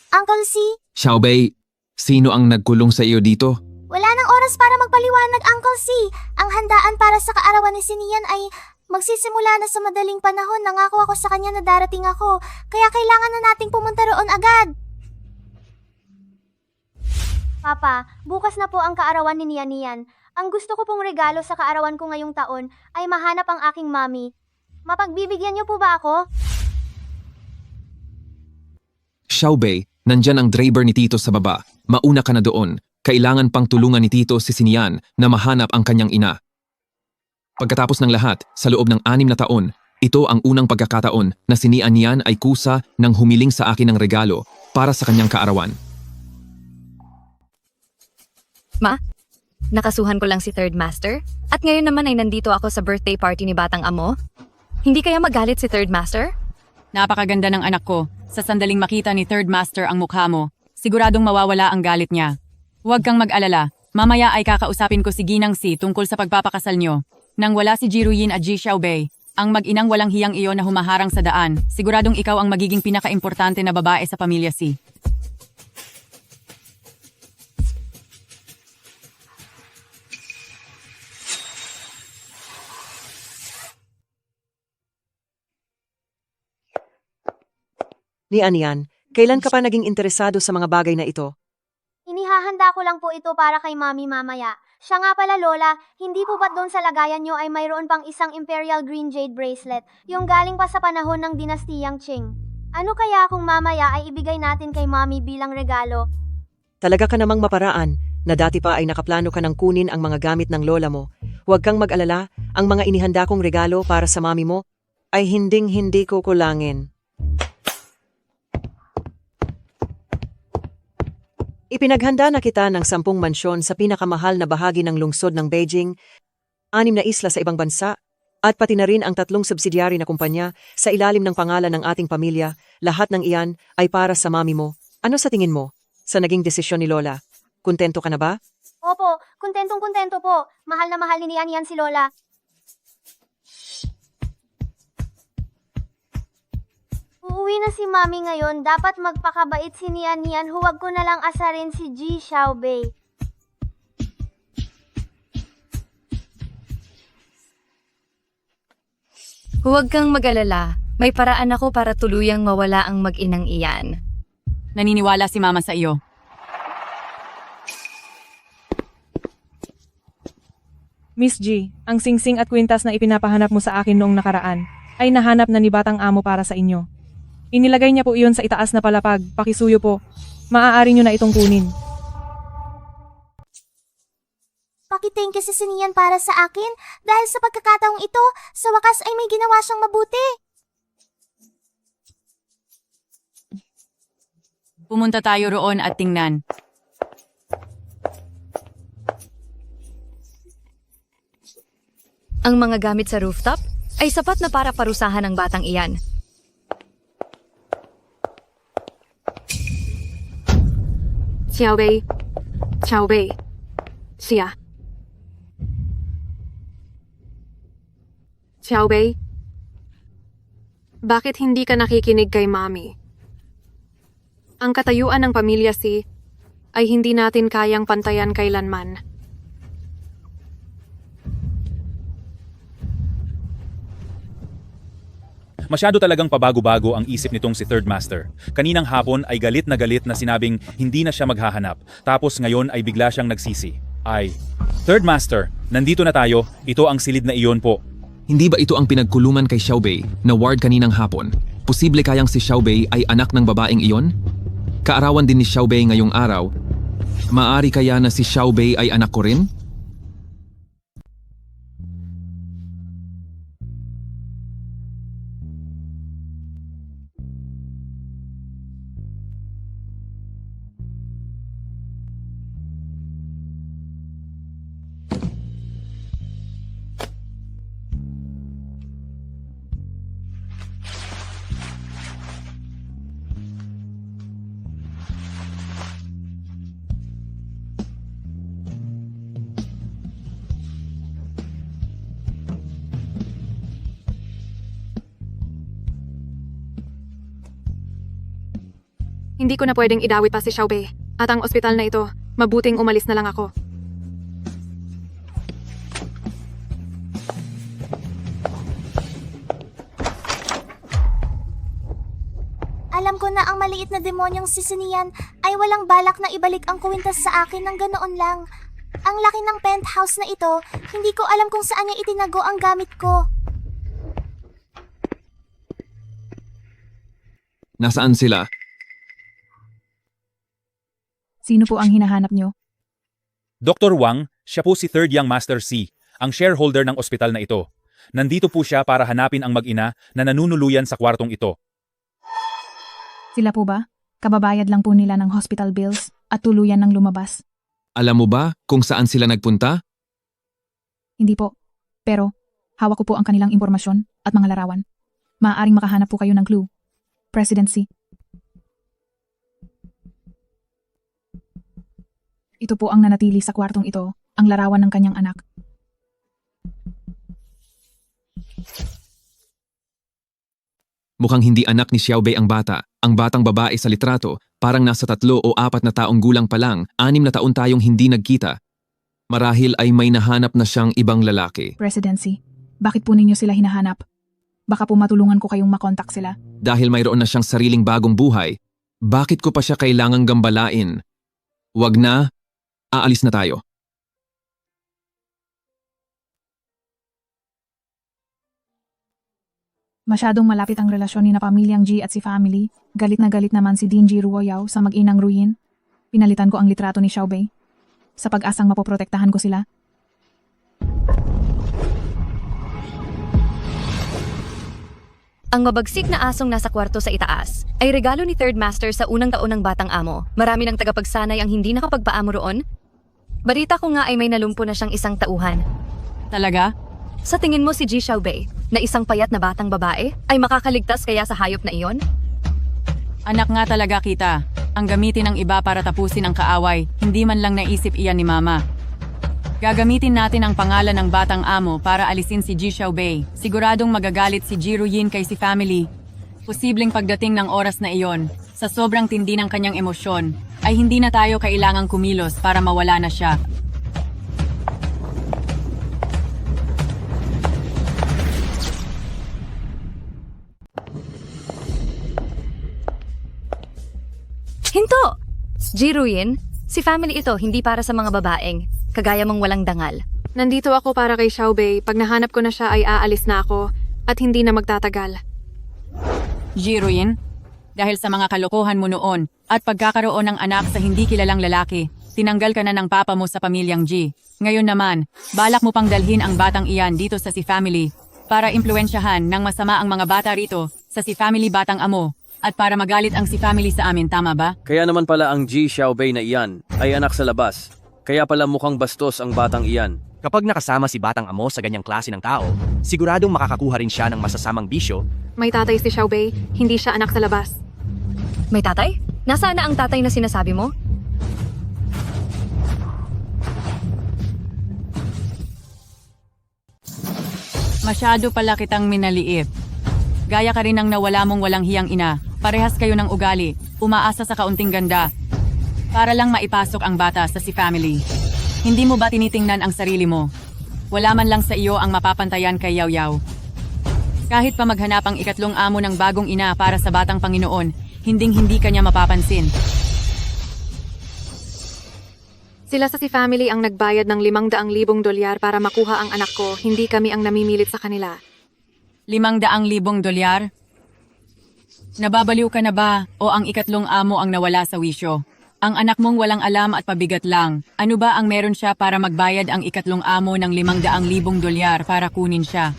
Uncle C, Xiaobei, sino ang nagkulong sa iyo dito? wala nang oras para magpaliwanag, Uncle C. Ang handaan para sa kaarawan ni Sinian ay magsisimula na sa madaling panahon. Nangako ako sa kanya na darating ako, kaya kailangan na nating pumunta roon agad. Papa, bukas na po ang kaarawan ni Nian. Ang gusto ko pong regalo sa kaarawan ko ngayong taon ay mahanap ang aking mami. Mapagbibigyan niyo po ba ako? Xiaobei, nandyan ang driver ni Tito sa baba. Mauna ka na doon. Kailangan pang tulungan ni Tito si Sinian na mahanap ang kanyang ina. Pagkatapos ng lahat, sa loob ng 6 na taon, ito ang unang pagkakataon na si Nian ay kusa ng humiling sa akin ng regalo para sa kanyang kaarawan. Ma, nakasuhan ko lang si Third Master? At ngayon naman ay nandito ako sa birthday party ni Batang Amo? Hindi kaya magalit si Third Master? Napakaganda ng anak ko. Sa sandaling makita ni Third Master ang mukha mo, siguradong mawawala ang galit niya. Huwag kang mag-alala. Mamaya ay kakausapin ko si Ginang Si tungkol sa pagpapakasal niyo. Nang wala si Ji Ruyin at Ji Xiaobei, ang mag-inang walang hiyang iyon na humaharang sa daan, siguradong ikaw ang magiging pinaka-importante na babae sa pamilya Si. Nian, kailan ka pa naging interesado sa mga bagay na ito? Inihahanda ko lang po ito para kay Mami mamaya. Siya nga pala Lola, hindi po ba't doon sa lagayan nyo ay mayroon pang isang Imperial Green Jade Bracelet, yung galing pa sa panahon ng dinastiyang Qing? Ano kaya kung mamaya ay ibigay natin kay Mami bilang regalo? Talaga ka namang maparaan na dati pa ay nakaplano ka ng kunin ang mga gamit ng lola mo. Huwag kang mag-alala, ang mga inihanda kong regalo para sa mami mo ay hinding-hindi ko kulangin. Ipinaghanda na kita ng 10 mansyon sa pinakamahal na bahagi ng lungsod ng Beijing, 6 na isla sa ibang bansa, at pati na rin ang 3 subsidiary na kumpanya sa ilalim ng pangalan ng ating pamilya. Lahat ng iyan ay para sa mami mo. Ano sa tingin mo sa naging desisyon ni Lola? Kontento ka na ba? Opo, kontentong-kontento po. Mahal na mahal ni Nian si Lola. Uuwi na si Mami ngayon, dapat magpakabait si Nian. Huwag ko na lang asarin si Ji Xiaobei. Huwag kang mag-alala. May paraan ako para tuluyang mawala ang mag-inang iyan. Naniniwala si Mama sa iyo. Miss G, ang singsing at kwintas na ipinapahanap mo sa akin noong nakaraan ay nahanap na ni Batang Amo para sa inyo. Inilagay niya po iyon sa itaas na palapag, pakisuyo po. Maaari niyo na itong kunin. Pakithank you si Nian para sa akin dahil sa pagkakataong ito, sa wakas ay may ginawa siyang mabuti. Pumunta tayo roon at tingnan. Ang mga gamit sa rooftop ay sapat na para parusahan ang batang iyan. Xiaobei. Xiaobei. Siya. Xiaobei. Bakit hindi ka nakikinig kay Mami? Ang katayuan ng pamilya Si ay hindi natin kayang pantayan kailanman. Masyado talagang pabago-bago ang isip nitong si Third Master. Kaninang hapon ay galit na sinabing hindi na siya maghahanap. Tapos ngayon ay bigla siyang nagsisi. Third Master, nandito na tayo. Ito ang silid na iyon po. Hindi ba ito ang pinagkulungan kay Xiaobei na ward kaninang hapon? Posible kayang si Xiaobei ay anak ng babaeng iyon? Kaarawan din ni Xiaobei ngayong araw. Maari kaya na si Xiaobei ay anak ko rin? Hindi ko na pwedeng idawit pa si Xiaobei. At ang ospital na ito, mabuting umalis na lang ako. Alam ko na ang maliit na demonyong si Nian ay walang balak na ibalik ang kwintas sa akin ng ganoon lang. Ang laki ng penthouse na ito, hindi ko alam kung saan niya itinago ang gamit ko. Nasaan sila? Sino po ang hinahanap nyo? Dr. Wang, siya po si Third Young Master C, ang shareholder ng ospital na ito. Nandito po siya para hanapin ang mag-ina na nanunuluyan sa kwartong ito. Sila po ba? Kababayad lang po nila ng hospital bills at tuluyan ng lumabas. Alam mo ba kung saan sila nagpunta? Hindi po. Pero, hawak ko po ang kanilang impormasyon at mga larawan. Maaaring makahanap po kayo ng clue. Presidency. Ito po ang nanatili sa kwartong ito, ang larawan ng kanyang anak. Mukhang hindi anak ni Xiaobei ang bata. Ang batang babae sa litrato, parang nasa 3 o 4 na taong gulang pa lang, 6 na taon tayong hindi nagkita. Marahil ay may nahanap na siyang ibang lalaki. Presidency. Bakit po ninyo sila hinahanap? Baka po matulungan ko kayong makontak sila. Dahil mayroon na siyang sariling bagong buhay, bakit ko pa siya kailangang gambalain? Wag na, aalis na tayo. Masyadong malapit ang relasyon ni na pamilyang G at si family. Galit na galit naman si Dean G. Ruoyao sa mag-inang Ruyin. Pinalitan ko ang litrato ni Xiaobei. Sa pag-asang mapoprotektahan ko sila. Ang mabagsik na asong nasa kwarto sa itaas ay regalo ni Third Master sa unang taon ng batang amo. Marami ng tagapagsanay ang hindi nakapagpaamo roon. Balita ko nga ay may nalumpo na siyang isang tauhan. Talaga? Sa tingin mo si Ji Xiaobei, na isang payat na batang babae, ay makakaligtas kaya sa hayop na iyon? Anak nga talaga kita. Ang gamitin ng iba para tapusin ang kaaway, hindi man lang naisip iyan ni Mama. Gagamitin natin ang pangalan ng batang amo para alisin si Ji Xiaobei. Siguradong magagalit si Ji Ruyin kay si family. Posibleng pagdating ng oras na iyon, sa sobrang tindi ng kanyang emosyon, ay hindi na tayo kailangang kumilos para mawala na siya. Hinto! Jiruin, si family ito hindi para sa mga babaeng, kagaya mong walang dangal. Nandito ako para kay Xiaobei. Pag nahanap ko na siya ay aalis na ako at hindi na magtatagal. Jiruin, dahil sa mga kalokohan mo noon at pagkakaroon ng anak sa hindi kilalang lalaki, tinanggal ka na ng papa mo sa pamilyang G. Ngayon naman, balak mo pang dalhin ang batang iyan dito sa si family para impluensyahan ng masama ang mga bata rito sa si family batang amo at para magalit ang si family sa amin, tama ba? Kaya naman pala ang G Xiaobei na iyan ay anak sa labas. Kaya pala mukhang bastos ang batang iyan. Kapag nakasama si Batang Amo sa ganyang klase ng tao, siguradong makakakuha rin siya ng masasamang bisyo. May tatay si Xiaobei, hindi siya anak sa labas. May tatay? Nasaan na ang tatay na sinasabi mo? Masyado pala kitang minaliit. Gaya ka rin ng nawala mong walang hiyang ina. Parehas kayo ng ugali, umaasa sa kaunting ganda. Para lang maipasok ang bata sa si family. Hindi mo ba tinitingnan ang sarili mo? Wala man lang sa iyo ang mapapantayan kay Yaw Yaw. Kahit pa maghanap ang ikatlong amo ng bagong ina para sa batang Panginoon, hinding-hindi kanya mapapansin. Sila sa si family ang nagbayad ng 500,000 dolyar para makuha ang anak ko, hindi kami ang namimilit sa kanila. 500,000 dolyar? Nababaliw ka na ba o ang ikatlong amo ang nawala sa wisyo? Ang anak mong walang alam at pabigat lang. Ano ba ang meron siya para magbayad ang ikatlong amo ng 500,000 dolyar para kunin siya?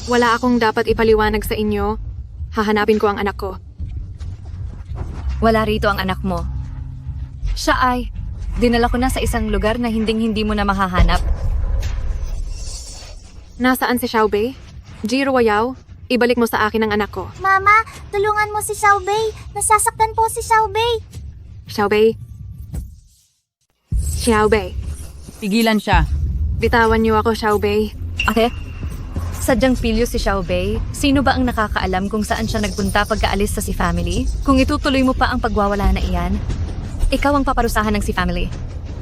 Wala akong dapat ipaliwanag sa inyo. Hahanapin ko ang anak ko. Wala rito ang anak mo. Siya ay, dinala ko na sa isang lugar na hinding-hindi mo na mahahanap. Nasaan si Xiaobei? Jiro Yao, ibalik mo sa akin ang anak ko. Mama, tulungan mo si Xiaobei. Nasasaktan po si Xiaobei. Xiaobei? Xiaobei. Pigilan siya. Bitawan niyo ako, Xiaobei. Okay? Sadyang pilyo si Xiaobei? Sino ba ang nakakaalam kung saan siya nagpunta pagkaalis sa si family? Kung itutuloy mo pa ang pagwawala na iyan, ikaw ang paparusahan ng si family.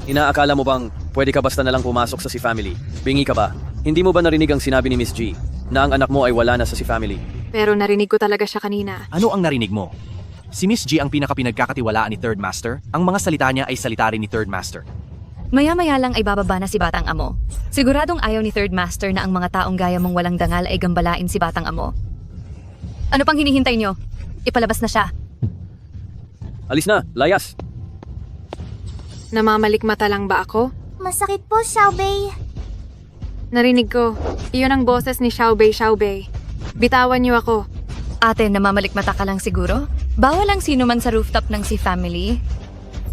Inaakala mo bang pwede ka basta nalang pumasok sa si family? Bingi ka ba? Hindi mo ba narinig ang sinabi ni Miss G na ang anak mo ay wala na sa si family? Pero narinig ko talaga siya kanina. Ano ang narinig mo? Si Miss G ang pinakapinagkakatiwalaan ni Third Master. Ang mga salita niya ay salita rin ni Third Master. Maya-maya lang ay bababa na si Batang Amo. Siguradong ayaw ni Third Master na ang mga taong gaya mong walang dangal ay gambalain si Batang Amo. Ano pang hinihintay nyo? Ipalabas na siya. Alis na, layas! Namamalikmata lang ba ako? Masakit po, Xiaobei. Narinig ko. Iyon ang boses ni Xiaobei. Bitawan niyo ako. Ate, namamalikmata ka lang siguro? Bawal ang sino man sa rooftop ng si family?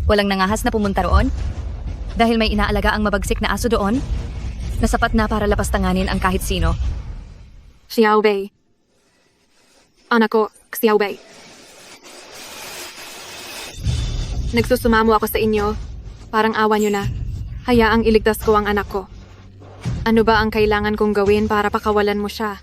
Walang nangahas na pumunta roon? Dahil may inaalaga ang mabagsik na aso doon? Na sapat na para lapastanganin ang kahit sino. Xiaobei. Anak ko, Xiaobei. Nagsusumamo ako sa inyo. Parang awa niyo na. Hayaang iligtas ko ang anak ko. Ano ba ang kailangan kong gawin para pakawalan mo siya?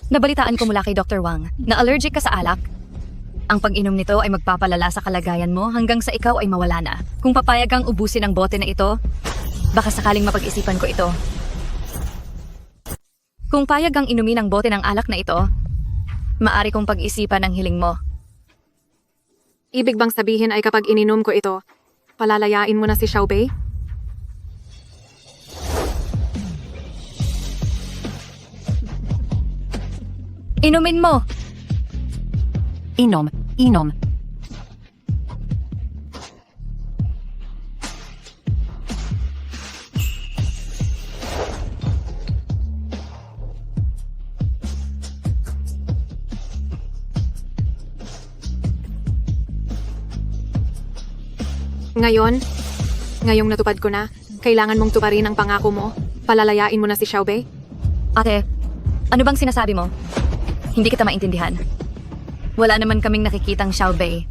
Nabalitaan ko mula kay Dr. Wang na allergic ka sa alak. Ang pag-inom nito ay magpapalala sa kalagayan mo hanggang sa ikaw ay mawala na. Kung papayag kang ubusin ang bote na ito, baka sakaling mapag-isipan ko ito. Kung payag kang inumin ang bote ng alak na ito, maari kong pag-isipan ang hiling mo. Ibig bang sabihin ay kapag ininom ko ito, palalayain mo na si Xiaobei? Inumin mo! Inom. Ngayong natupad ko na, kailangan mong tuparin ang pangako mo. Palalayain mo na si Xiaobei? Ate, ano bang sinasabi mo? Hindi kita maintindihan. Wala naman kaming nakikitang Xiaobei.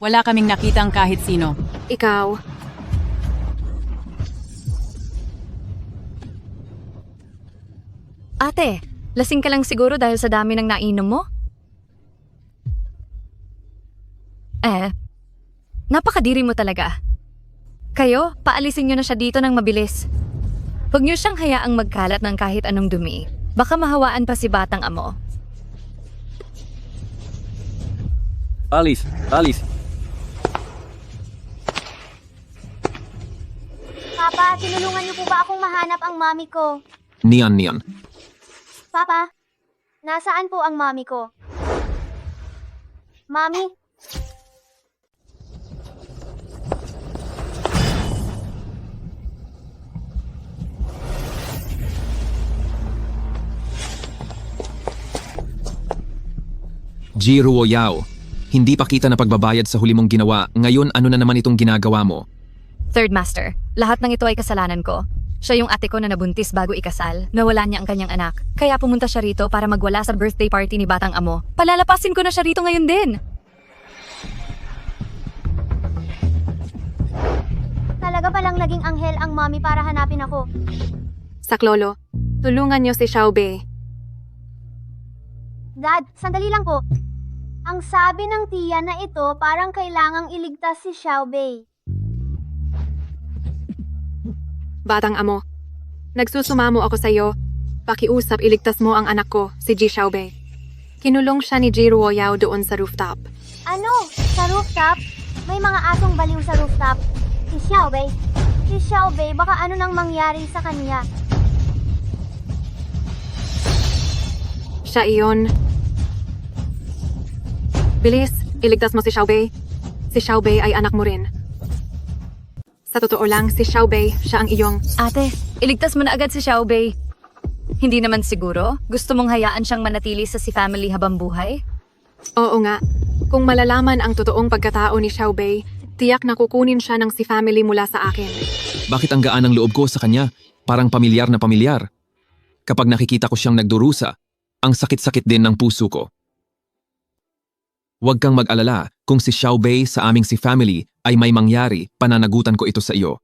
Wala kaming nakitang kahit sino. Ikaw, Ate, lasing ka lang siguro dahil sa dami ng nainom mo? Napakadiri mo talaga. Kayo, paalisin nyo na siya dito ng mabilis. Huwag nyo siyang hayaang magkalat ng kahit anong dumi. Baka mahawaan pa si batang amo. Alice, Alice. Papa, tinulungan niyo po ba akong mahanap ang mami ko? Neon. Papa, nasaan po ang mami ko? Mami? Ji Ruoyao, hindi pa kita na pagbabayad sa huli mong ginawa. Ngayon ano na naman itong ginagawa mo? Third Master, lahat ng ito ay kasalanan ko. Siya yung ate ko na nabuntis bago ikasal. Nawala niya ang kanyang anak. Kaya pumunta siya rito para magwala sa birthday party ni batang amo. Palalapasin ko na siya rito ngayon din. Talaga palang naging anghel ang mami para hanapin ako. Saklolo, tulungan niyo si Xiaobei. Dad, sandali lang po. Ang sabi ng tiya na ito parang kailangang iligtas si Xiaobei. Batang amo, nagsusumamo ako sa iyo. Pakiusap, iligtas mo ang anak ko, si Ji Xiaobei. Kinulong siya ni Ji Ruoyao doon sa rooftop. Ano? Sa rooftop? May mga asong baliw sa rooftop. Si Xiaobei? Si Xiaobei, baka ano nang mangyari sa kanya? Siya iyon. Bilis, iligtas mo si Xiaobei. Si Xiaobei ay anak mo rin. Sa totoo lang, si Xiaobei, siya ang iyong... Ate, iligtas mo na agad si Xiaobei. Hindi naman siguro? Gusto mong hayaan siyang manatili sa si family habang buhay? Oo nga. Kung malalaman ang totoong pagkatao ni Xiaobei, tiyak na kukunin siya ng si family mula sa akin. Bakit ang gaan ng loob ko sa kanya? Parang pamilyar na pamilyar. Kapag nakikita ko siyang nagdurusa, ang sakit-sakit din ng puso ko. Huwag kang mag-alala, kung si Xiaobei sa aming si family ay may mangyari, pananagutan ko ito sa iyo.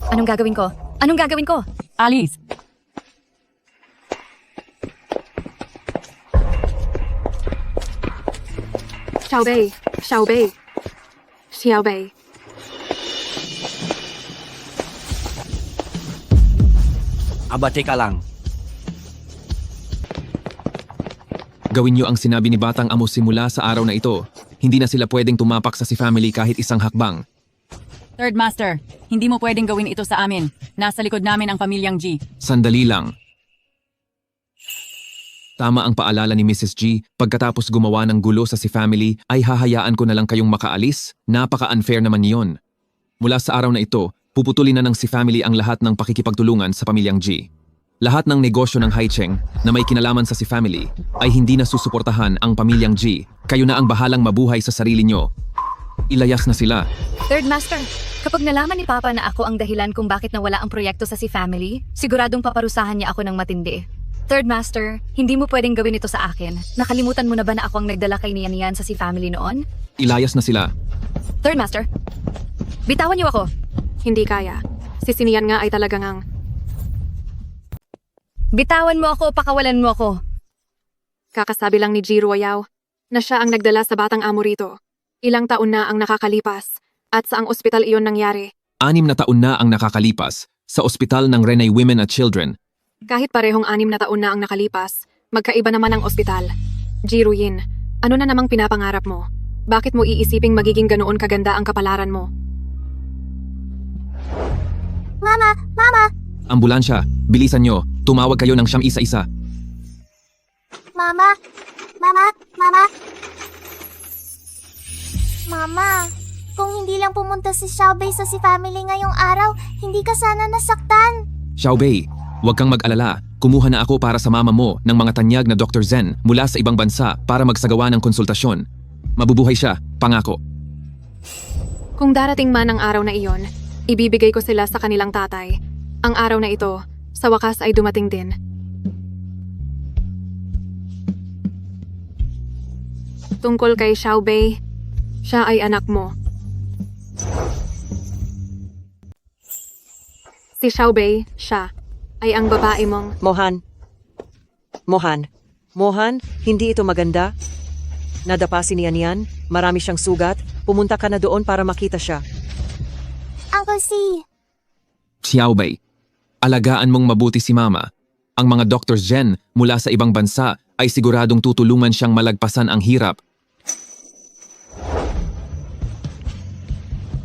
Anong gagawin ko? Anong gagawin ko? Alice! Xiaobei, Xiaobei, Xiaobei. Aba, teka lang. Gawin niyo ang sinabi ni Batang Amo simula sa araw na ito. Hindi na sila pwedeng tumapak sa si family kahit isang hakbang. Third Master, hindi mo pwedeng gawin ito sa amin. Nasa likod namin ang pamilyang G. Sandali lang. Tama ang paalala ni Mrs. G, pagkatapos gumawa ng gulo sa si family ay hahayaan ko na lang kayong makaalis? Napaka-unfair naman yon. Mula sa araw na ito, puputulin na ng si family ang lahat ng pakikipagtulungan sa pamilyang G. Lahat ng negosyo ng Haicheng na may kinalaman sa si family ay hindi na susuportahan ang pamilyang G. Kayo na ang bahalang mabuhay sa sarili nyo. Ilayas na sila. Third Master, kapag nalaman ni Papa na ako ang dahilan kung bakit nawala ang proyekto sa si family, siguradong paparusahan niya ako ng matindi. Third Master, hindi mo pwedeng gawin ito sa akin. Nakalimutan mo na ba na ako ang nagdala kay Nian sa si family noon? Ilayas na sila. Third Master, bitawan niyo ako. Hindi kaya. Si Sinian nga ay talagang ang... Bitawan mo ako, pakawalan mo ako. Kakasabi lang ni Ji Ruoyao na siya ang nagdala sa batang amo rito. Ilang taon na ang nakakalipas at sa ang ospital iyon nangyari. 6 na taon na ang nakakalipas sa ospital ng Renai Women at Children. Kahit parehong 6 na taon na ang nakalipas, magkaiba naman ang ospital. Ji Ruyin, ano na namang pinapangarap mo? Bakit mo iisiping magiging ganoon kaganda ang kapalaran mo? Mama! Mama! Ambulansya, bilisan nyo. Tumawag kayo ng siyam isa-isa. Mama! Mama! Mama! Mama! Kung hindi lang pumunta si Xiaobei sa si family ngayong araw, hindi ka sana nasaktan. Xiaobei, huwag kang mag-alala. Kumuha na ako para sa mama mo ng mga tanyag na Dr. Zen mula sa ibang bansa para magsagawa ng konsultasyon. Mabubuhay siya, pangako. Kung darating man ang araw na iyon, ibibigay ko sila sa kanilang tatay. Ang araw na ito, sa wakas ay dumating din. Tungkol kay Xiaobei, siya ay anak mo. Si Xiaobei, siya, ay ang babae mong... Mohan, hindi ito maganda. Nadapa si Nian, marami siyang sugat. Pumunta ka na doon para makita siya. Uncle C. Xiaobei, alagaan mong mabuti si Mama. Ang mga doctors dyan mula sa ibang bansa ay siguradong tutulungan siyang malagpasan ang hirap.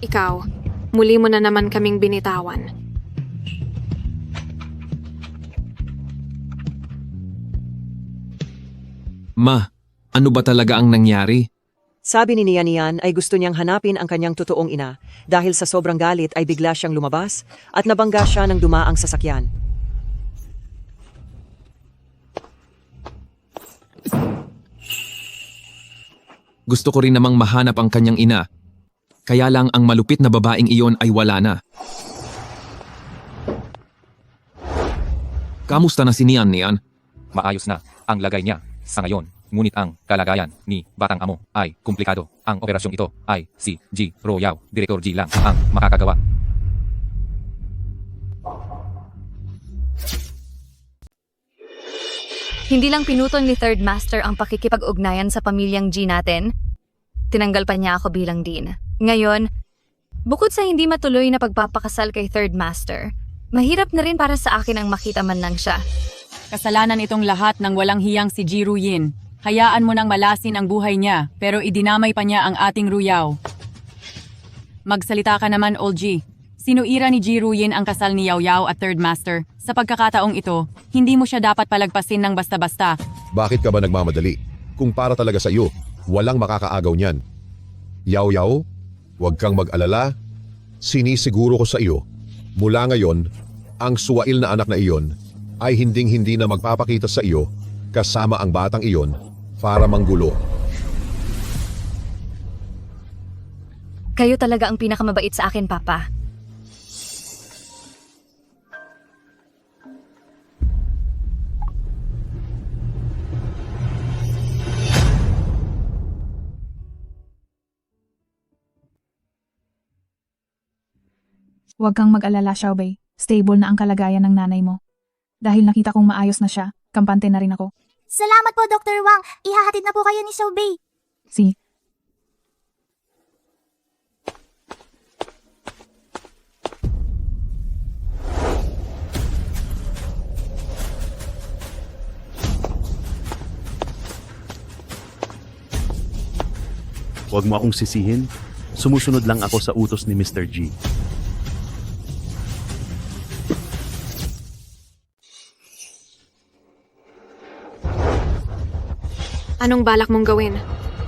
Ikaw, muli mo na naman kaming binitawan. Ma, ano ba talaga ang nangyari? Sabi ni Nian ay gusto niyang hanapin ang kanyang totoong ina. Dahil sa sobrang galit ay bigla siyang lumabas at nabangga siya ng dumaang sasakyan. Gusto ko rin namang mahanap ang kanyang ina. Kaya lang ang malupit na babaeng iyon ay wala na. Kamusta na si Nian? Maayos na ang lagay niya sa ngayon. Ngunit ang kalagayan ni Batang Amo ay komplikado. Ang operasyong ito ay si G. Royao, Director G lang ang makakagawa. Hindi lang pinutol ni Third Master ang pakikipag-ugnayan sa pamilyang G natin, tinanggal pa niya ako bilang dean. Ngayon, bukod sa hindi matuloy na pagpapakasal kay Third Master, mahirap na rin para sa akin ang makita man lang siya. Kasalanan itong lahat ng walang hiyang si Ji Ruyin. Hayaan mo nang malasin ang buhay niya, pero idinamay pa niya ang ating Ruyao. Magsalita ka naman, Old G. Sinuira ni Ji Ruyin ang kasal ni Yao Yao at Third Master. Sa pagkakataong ito, hindi mo siya dapat palagpasin ng basta-basta. Bakit ka ba nagmamadali? Kung para talaga sa iyo, walang makakaagaw niyan. Yao Yao, huwag kang mag-alala. Sinisiguro ko sa iyo, mula ngayon, ang suwail na anak na iyon ay hinding-hindi na magpapakita sa iyo kasama ang batang iyon para manggulo. Kayo talaga ang pinakamabait sa akin, Papa. Huwag kang mag-alala, Xiaobei. Stable na ang kalagayan ng nanay mo. Dahil nakita kong maayos na siya, kampante na rin ako. Salamat po, Dr. Wang. Ihahatid na po kayo ni Xiaobei. Si, Huwag mo akong sisihin. Sumusunod lang ako sa utos ni Mr. G. Anong balak mong gawin?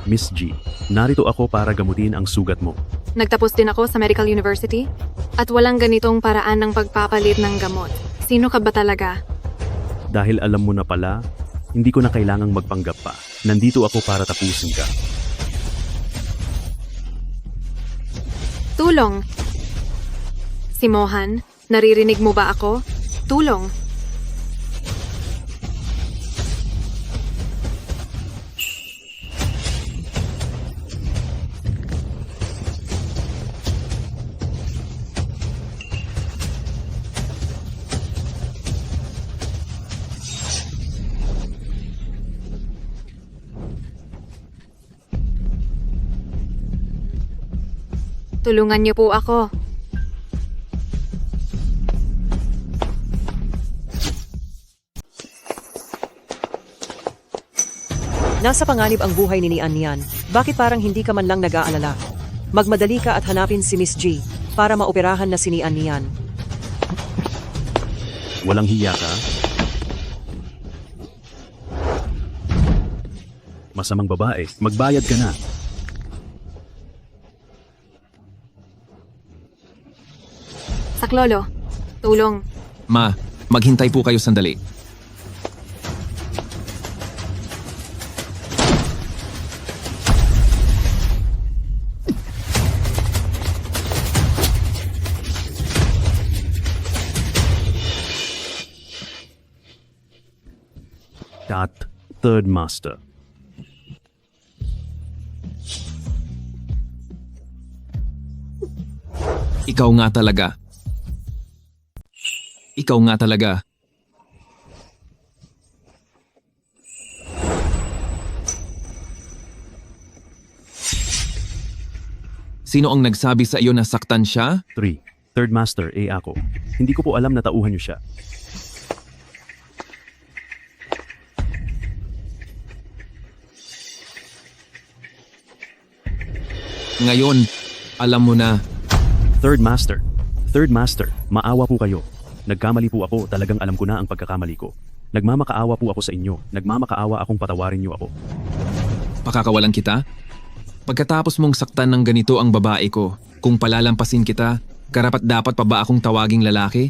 Miss G, narito ako para gamutin ang sugat mo. Nagtapos din ako sa Medical University at walang ganitong paraan ng pagpapalit ng gamot. Sino ka ba talaga? Dahil alam mo na pala, hindi ko na kailangang magpanggap pa. Nandito ako para tapusin ka. Tulong! Si Mohan, naririnig mo ba ako? Tulong! Tulungan niyo po ako. Nasa panganib ang buhay ni Nian. Bakit parang hindi ka man lang nag-aalala? Magmadali ka at hanapin si Miss G para maoperahan na si Nian. Walang hiya ka? Masamang babae, magbayad ka na. Saklolo, tulong. Ma, maghintay po kayo sandali. Third Master. Ikaw nga talaga. Ikaw nga talaga. Sino ang nagsabi sa iyo na saktan siya? 3. Third Master, ako. Hindi ko po alam na tauhan niyo siya. Ngayon, alam mo na. Third Master, maawa po kayo. Nagkamali po ako, talagang alam ko na ang pagkakamali ko. Nagmamakaawa po ako sa inyo. Nagmamakaawa akong patawarin niyo ako. Pakakawalan kita? Pagkatapos mong saktan ng ganito ang babae ko, kung palalampasin kita, karapat dapat pa ba akong tawaging lalaki?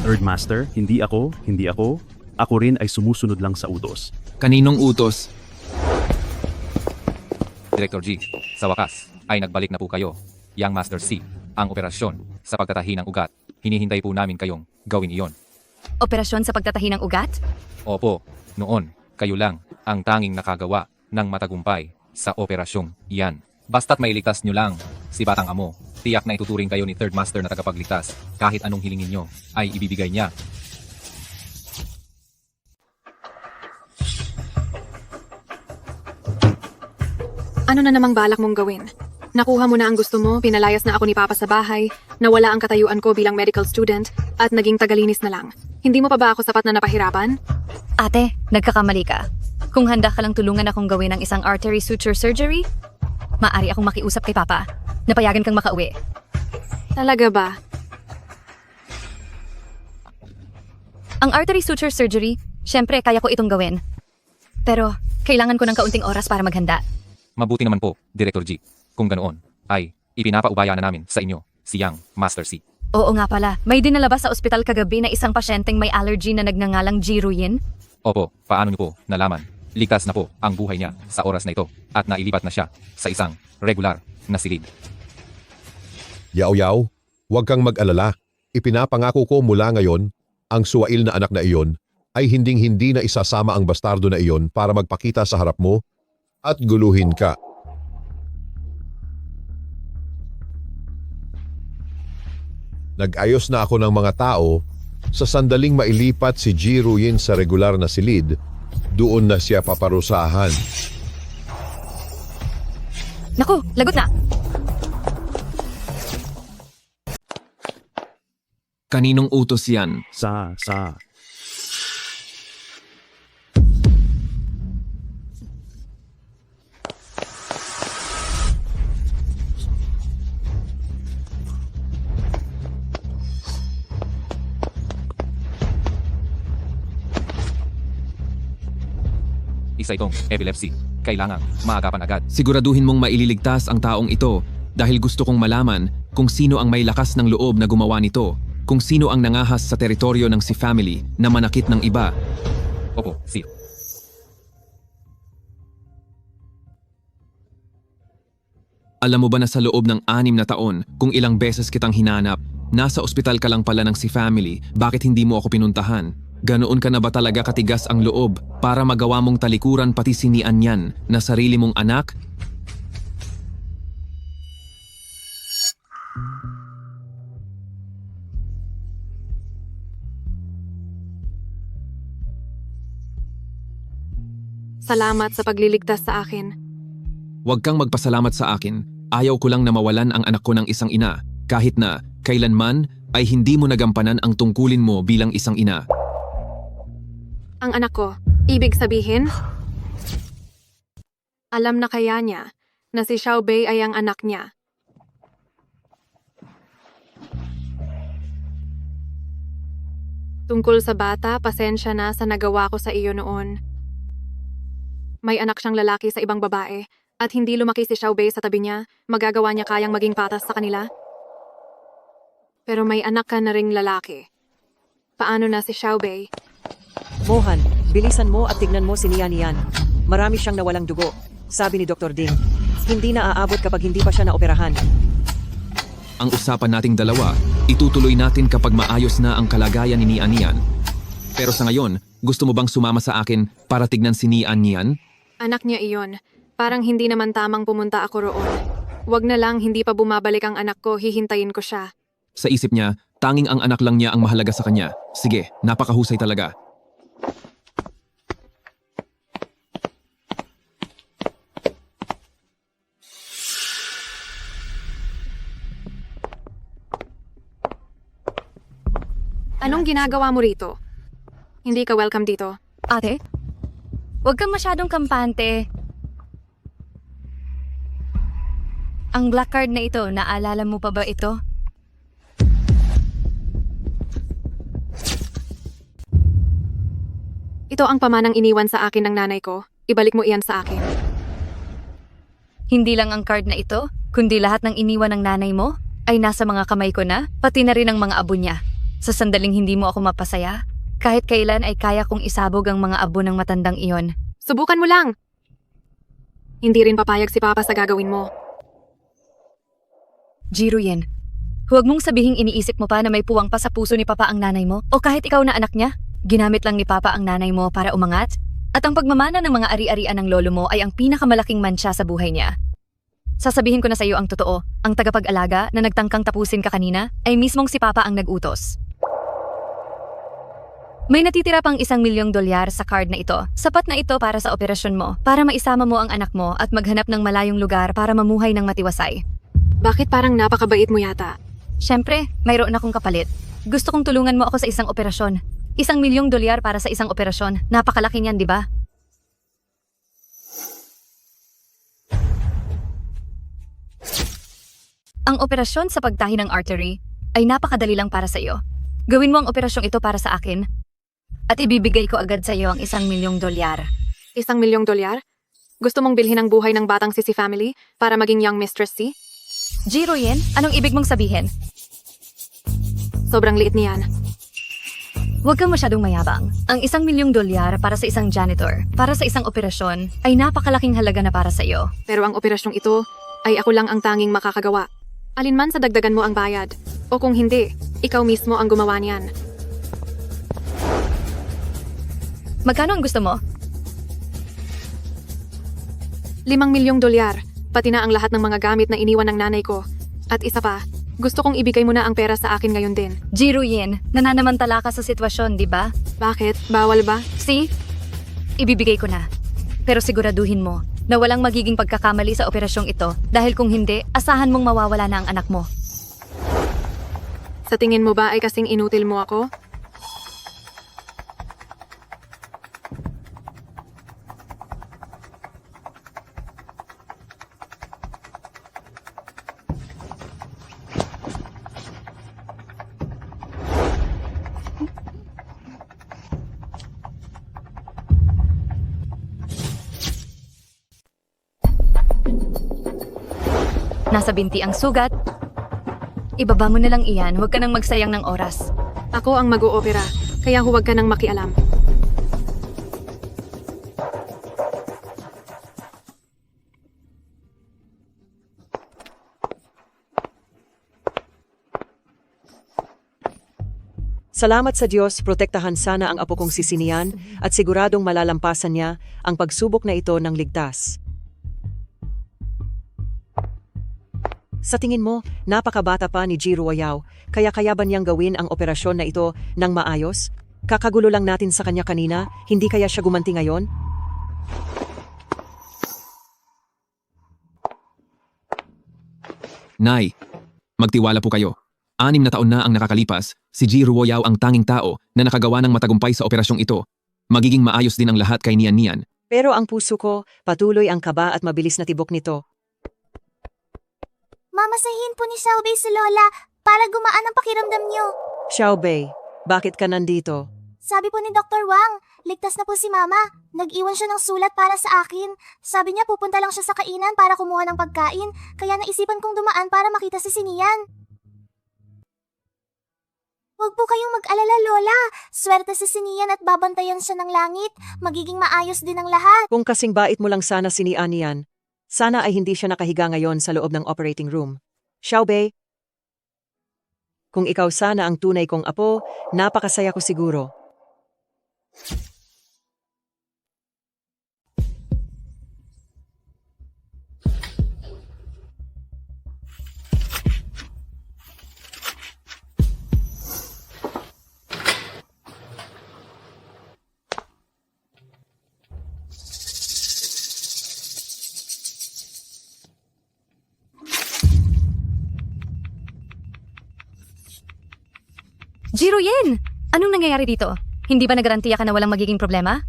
Third Master, hindi ako. Ako rin ay sumusunod lang sa utos. Kaninong utos? Director G, sa wakas, ay nagbalik na po kayo. Young Master C, ang operasyon sa pagtatahi ng ugat. Hinihintay po namin kayong gawin iyon. Operasyon sa pagtatahi ng ugat? Opo, noon, kayo lang ang tanging nakagawa ng matagumpay sa operasyong iyan. Basta't mailigtas nyo lang si Batang Amo, tiyak na ituturing kayo ni Third Master na tagapagligtas. Kahit anong hilingin nyo ay ibibigay niya. Ano na namang balak mong gawin? Nakuha mo na ang gusto mo, pinalayas na ako ni Papa sa bahay, nawala ang katayuan ko bilang medical student, at naging tagalinis na lang. Hindi mo pa ba ako sapat na napahirapan? Ate, nagkakamali ka. Kung handa ka lang tulungan akong gawin ang isang artery suture surgery, maaari akong makiusap kay Papa. Napayagan kang makauwi. Talaga ba? Ang artery suture surgery, syempre kaya ko itong gawin. Pero, kailangan ko ng kaunting oras para maghanda. Mabuti naman po, Director G. Kung ganoon, ay ipinapaubaya na namin sa inyo si Young Master C. Oo nga pala, may dinalabas sa ospital kagabi na isang pasyenteng may allergy na nagngangalang Jiruyin. Opo, paano niyo po nalaman? Ligtas na po ang buhay niya sa oras na ito at nailipat na siya sa isang regular na silid. Yaw-yaw, huwag kang mag-alala. Ipinapangako ko mula ngayon, ang suwail na anak na iyon ay hinding-hindi na isasama ang bastardo na iyon para magpakita sa harap mo at guluhin ka. Nag-ayos na ako ng mga tao sa sandaling mailipat si Jiruyin sa regular na silid, doon na siya paparusahan. Naku, lagot na! Kaninong utos yan? Sa. Isa itong epilepsy. Kailangang maagapan agad. Siguraduhin mong maililigtas ang taong ito dahil gusto kong malaman kung sino ang may lakas ng loob na gumawa nito, kung sino ang nangahas sa teritoryo ng si family na manakit ng iba. Opo, Sir. Alam mo ba na sa loob ng 6 na taon, kung ilang beses kitang hinanap, nasa ospital ka lang pala ng si family, bakit hindi mo ako pinuntahan? Ganoon ka na ba talaga katigas ang loob para magawa mong talikuran pati sinian yan na sarili mong anak? Salamat sa pagliligtas sa akin. Huwag kang magpasalamat sa akin. Ayaw ko lang na mawalan ang anak ko ng isang ina, kahit na kailanman ay hindi mo nagampanan ang tungkulin mo bilang isang ina. Ang anak ko, ibig sabihin? Alam na kaya niya na si Xiaobei ay ang anak niya. Tungkol sa bata, pasensya na sa nagawa ko sa iyo noon. May anak siyang lalaki sa ibang babae at hindi lumaki si Xiaobei sa tabi niya, magagawa niya kayang maging patas sa kanila. Pero may anak ka na ring lalaki. Paano na si Xiaobei? Mohan, bilisan mo at tignan mo si Nian. Marami siyang nawalang dugo, sabi ni Dr. Ding. Hindi na aabot kapag hindi pa siya naoperahan. Ang usapan nating dalawa, itutuloy natin kapag maayos na ang kalagayan ni Nian. Pero sa ngayon, gusto mo bang sumama sa akin para tignan si Nian? Anak niya iyon. Parang hindi naman tamang pumunta ako roon. Wag na lang, hindi pa bumabalik ang anak ko, hihintayin ko siya. Sa isip niya, tanging ang anak lang niya ang mahalaga sa kanya. Sige, napakahusay talaga. Anong ginagawa mo rito? Hindi ka welcome dito. Ate, huwag kang masyadong kampante. Ang black card na ito, naalala mo pa ba ito? Ito ang pamanang iniwan sa akin ng nanay ko. Ibalik mo iyan sa akin. Hindi lang ang card na ito, kundi lahat ng iniwan ng nanay mo ay nasa mga kamay ko na, pati na rin ang mga abo niya. Sa sandaling hindi mo ako mapasaya, kahit kailan ay kaya kong isabog ang mga abo ng matandang iyon. Subukan mo lang! Hindi rin papayag si Papa sa gagawin mo. Jiruyen, huwag mong sabihing iniisip mo pa na may puwang pa sa puso ni Papa ang nanay mo o kahit ikaw na anak niya. Ginamit lang ni Papa ang nanay mo para umangat at ang pagmamana ng mga ari-arian ng lolo mo ay ang pinakamalaking mantsa sa buhay niya. Sasabihin ko na sa iyo ang totoo, ang tagapag-alaga na nagtangkang tapusin ka kanina ay mismong si Papa ang nag-utos. May natitira pang $1,000,000 sa card na ito. Sapat na ito para sa operasyon mo, para maisama mo ang anak mo at maghanap ng malayong lugar para mamuhay ng matiwasay. Bakit parang napakabait mo yata? Siyempre, mayroon akong kapalit. Gusto kong tulungan mo ako sa isang operasyon. $1,000,000 para sa isang operasyon. Napakalaki niyan, di ba? Ang operasyon sa pagtahi ng artery ay napakadali lang para sa iyo. Gawin mo ang operasyong ito para sa akin at ibibigay ko agad sa iyo ang $1,000,000. $1,000,000? Gusto mong bilhin ang buhay ng batang si family para maging young mistress si? Jiruyen, anong ibig mong sabihin? Sobrang liit niyan. Huwag kang masyadong mayabang. Ang $1,000,000 para sa isang janitor, para sa isang operasyon, ay napakalaking halaga na para sa iyo. Pero ang operasyong ito ay ako lang ang tanging makakagawa. Alinman sa dagdagan mo ang bayad. O kung hindi, ikaw mismo ang gumawa niyan. Magkano ang gusto mo? $5,000,000, pati na ang lahat ng mga gamit na iniwan ng nanay ko. At isa pa, gusto kong ibigay mo na ang pera sa akin ngayon din. Jiruyen, nananamantala ka sa sitwasyon, di ba? Bakit? Bawal ba? See? Ibibigay ko na. Pero siguraduhin mo na walang magiging pagkakamali sa operasyong ito dahil kung hindi, asahan mong mawawala na ang anak mo. Sa tingin mo ba ay kasing inutil mo ako? Nasa binti ang sugat. Ibaba mo na lang iyan, huwag ka nang magsayang ng oras. Ako ang mag-oopera, kaya huwag ka nang makialam. Salamat sa Diyos, protektahan sana ang apo kong si Sinian at siguradong malalampasan niya ang pagsubok na ito ng ligtas. Sa tingin mo, napakabata pa ni Ji Ruoyao, kaya ba niyang gawin ang operasyon na ito ng maayos? Kakagulo lang natin sa kanya kanina, hindi kaya siya gumanti ngayon? Nay, magtiwala po kayo. 6 na taon na ang nakakalipas, si Ji Ruoyao ang tanging tao na nakagawa ng matagumpay sa operasyong ito. Magiging maayos din ang lahat kay Nian Nian. Pero ang puso ko, patuloy ang kaba at mabilis na tibok nito. Mamasahin po ni Xiaobei si Lola para gumaan ang pakiramdam niyo. Xiaobei, bakit ka nandito? Sabi po ni Dr. Wang, ligtas na po si Mama. Nag-iwan siya ng sulat para sa akin. Sabi niya pupunta lang siya sa kainan para kumuha ng pagkain, kaya naisipan kong dumaan para makita si Sinian. Huwag po kayong mag-alala, Lola. Swerte si Sinian at babantayan siya ng langit. Magiging maayos din ang lahat. Kung kasing bait mo lang sana si Nian, sana ay hindi siya nakahiga ngayon sa loob ng operating room. Xiaobei, kung ikaw sana ang tunay kong apo, napakasaya ko siguro. Jiruyen! Anong nangyayari dito? Hindi ba nagarantiya ka na walang magiging problema?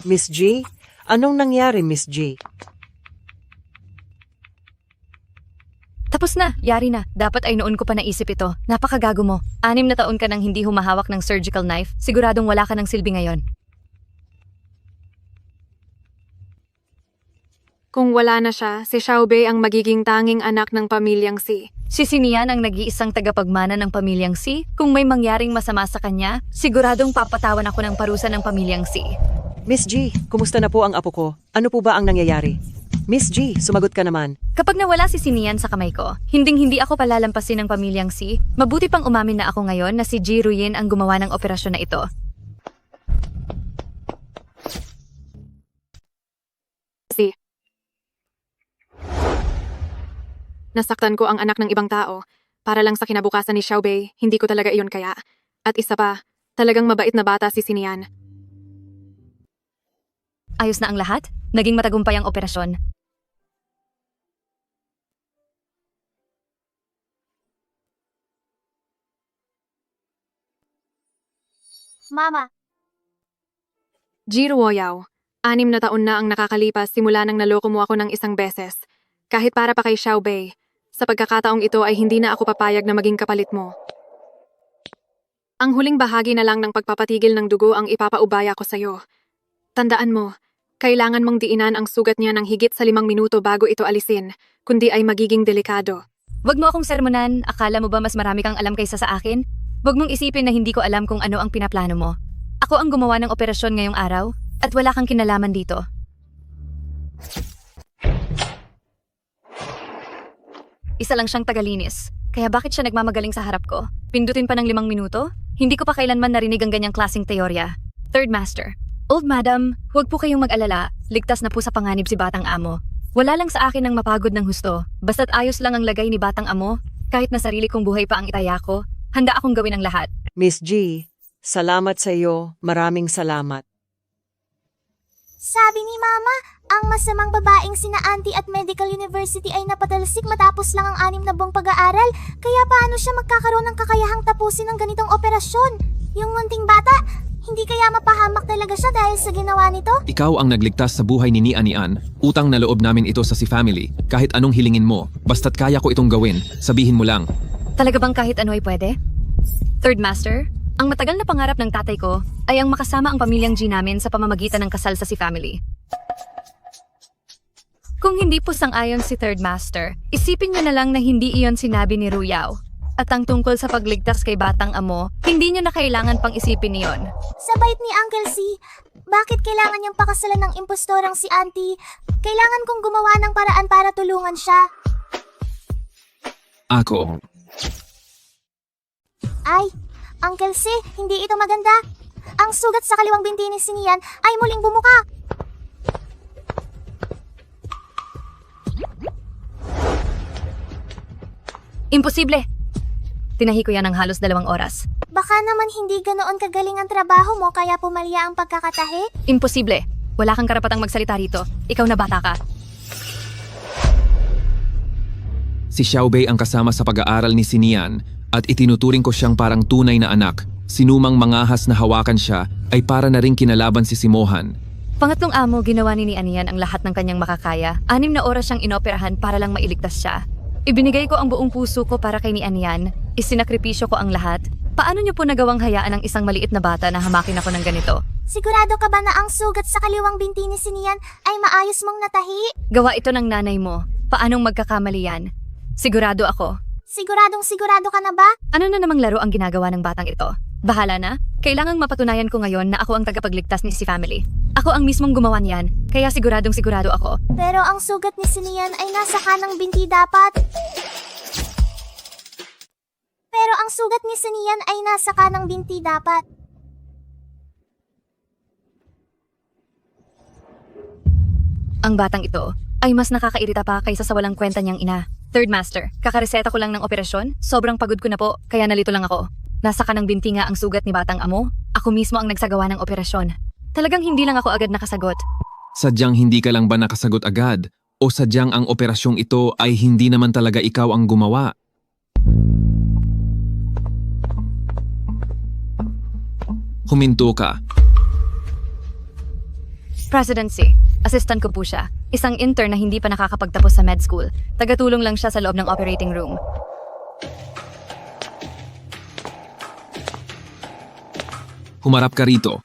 Miss G? Anong nangyari, Miss G? Tapos na, yari na. Dapat ay noon ko pa naisip ito. Napakagago mo. 6 na taon ka nang hindi humahawak ng surgical knife. Siguradong wala ka ng silbi ngayon. Kung wala na siya, si Xiaobei ang magiging tanging anak ng pamilyang Si. Si Sinian ang nag-iisang tagapagmana ng pamilyang Si. Kung may mangyaring masama sa kanya, siguradong papatawan ako ng parusa ng pamilyang Si. Miss G, kumusta na po ang apo ko? Ano po ba ang nangyayari? Miss G, sumagot ka naman. Kapag nawala si Sinian sa kamay ko, hinding-hindi ako palalampasin ng pamilyang Si. Mabuti pang umamin na ako ngayon na si Jiruyen ang gumawa ng operasyon na ito. Si. Nasaktan ko ang anak ng ibang tao. Para lang sa kinabukasan ni Xiaobei, hindi ko talaga iyon kaya. At isa pa, talagang mabait na bata si Sinian. Ayos na ang lahat? Naging matagumpay ang operasyon. Mama, Ji Ruoyao, 6 na taon na ang nakakalipas simula nang naloko mo ako ng isang beses. Kahit para pa kay Xiaobei, sa pagkakataong ito ay hindi na ako papayag na maging kapalit mo. Ang huling bahagi na lang ng pagpapatigil ng dugo ang ipapaubaya ko sa'yo. Tandaan mo, kailangan mong diinan ang sugat niya ng higit sa 5 minuto bago ito alisin, kundi ay magiging delikado. Wag mo akong sermonan, akala mo ba mas marami kang alam kaysa sa akin? Wag mong isipin na hindi ko alam kung ano ang pinaplano mo. Ako ang gumawa ng operasyon ngayong araw, at wala kang kinalaman dito. Isa lang siyang tagalinis, kaya bakit siya nagmamagaling sa harap ko? Pindutin pa ng 5 minuto? Hindi ko pa kailanman narinig ang ganyang klaseng teorya. Third Master. Old Madam, huwag po kayong mag-alala, ligtas na po sa panganib si Batang Amo. Wala lang sa akin ang mapagod ng husto, basta't ayos lang ang lagay ni Batang Amo, kahit na sarili kong buhay pa ang itaya ko, handa akong gawin ang lahat. Miss G, salamat sa iyo. Maraming salamat. sabi ni Mama, ang masamang babaeng sina Auntie at Medical University ay napatalsik matapos lang ang 6 na buwang pag-aaral, kaya paano siya magkakaroon ng kakayahang tapusin ng ganitong operasyon? Yung munting bata, hindi kaya mapahamak talaga siya dahil sa ginawa nito? Ikaw ang nagligtas sa buhay ni Nian. Utang na loob namin ito sa si family. Kahit anong hilingin mo, basta't kaya ko itong gawin, sabihin mo lang. Talaga bang kahit ano ay pwede? Third Master, ang matagal na pangarap ng tatay ko ay ang makasama ang pamilyang G namin sa pamamagitan ng kasal sa si family. Kung hindi po sang-ayon si Third Master, isipin niyo na lang na hindi iyon sinabi ni Ruyao. At ang tungkol sa pagligtas kay Batang Amo, hindi niyo na kailangan pang isipin niyon. Sa bait ni Uncle C, bakit kailangan niyang pakasalan ng impostorang si Auntie? Kailangan kong gumawa ng paraan para tulungan siya. Ako. Ay, Uncle C, hindi ito maganda. Ang sugat sa kaliwang binti ni Sinian ay muling bumuka. Imposible! Tinahi ko yan ng halos 2 oras. Baka naman hindi ganoon kagaling ang trabaho mo kaya pumalya ang pagkakatahi? Imposible! Wala kang karapatang magsalita rito. Ikaw na bata ka. Si Xiaobei ang kasama sa pag-aaral ni Sinian at itinuturing ko siyang parang tunay na anak. Sinumang mangahas na hawakan siya ay para na ring kinalaban si Simohan. Pangatlong amo, ginawa ni Anian ang lahat ng kanyang makakaya. 6 na oras siyang inoperahan para lang mailigtas siya. Ibinigay ko ang buong puso ko para kay ni Anian. Isinakripisyo ko ang lahat. Paano niyo po nagawang hayaan ng isang maliit na bata na hamakin ako ng ganito? Sigurado ka ba na ang sugat sa kaliwang binti ni Sinian ay maayos mong natahi? Gawa ito ng nanay mo. Paanong magkakamali yan? Sigurado ako. Sigurado ka na ba? Ano na namang laro ang ginagawa ng batang ito? Bahala na. Kailangang mapatunayan ko ngayon na ako ang tagapagligtas ni si family. Ako ang mismong gumawa niyan, kaya siguradong sigurado ako. Pero ang sugat ni Sinian ay nasa kanang binti dapat. Pero ang sugat ni Sinian ay nasa kanang binti dapat. Ang batang ito ay mas nakakairita pa kaysa sa walang kwenta niyang ina. Third Master, kakareseta ko lang ng operasyon. Sobrang pagod ko na po, kaya nalito lang ako. Nasa kanang binti nga ang sugat ni Batang Amo. Ako mismo ang nagsagawa ng operasyon. Talagang hindi lang ako agad nakasagot. Sadyang hindi ka lang ba nakasagot agad? O sadyang ang operasyong ito ay hindi naman talaga ikaw ang gumawa? Huminto ka. Presidency. Assistant ko po siya. Isang intern na hindi pa nakakapagtapos sa med school. Tagatulong lang siya sa loob ng operating room. Humarap ka rito.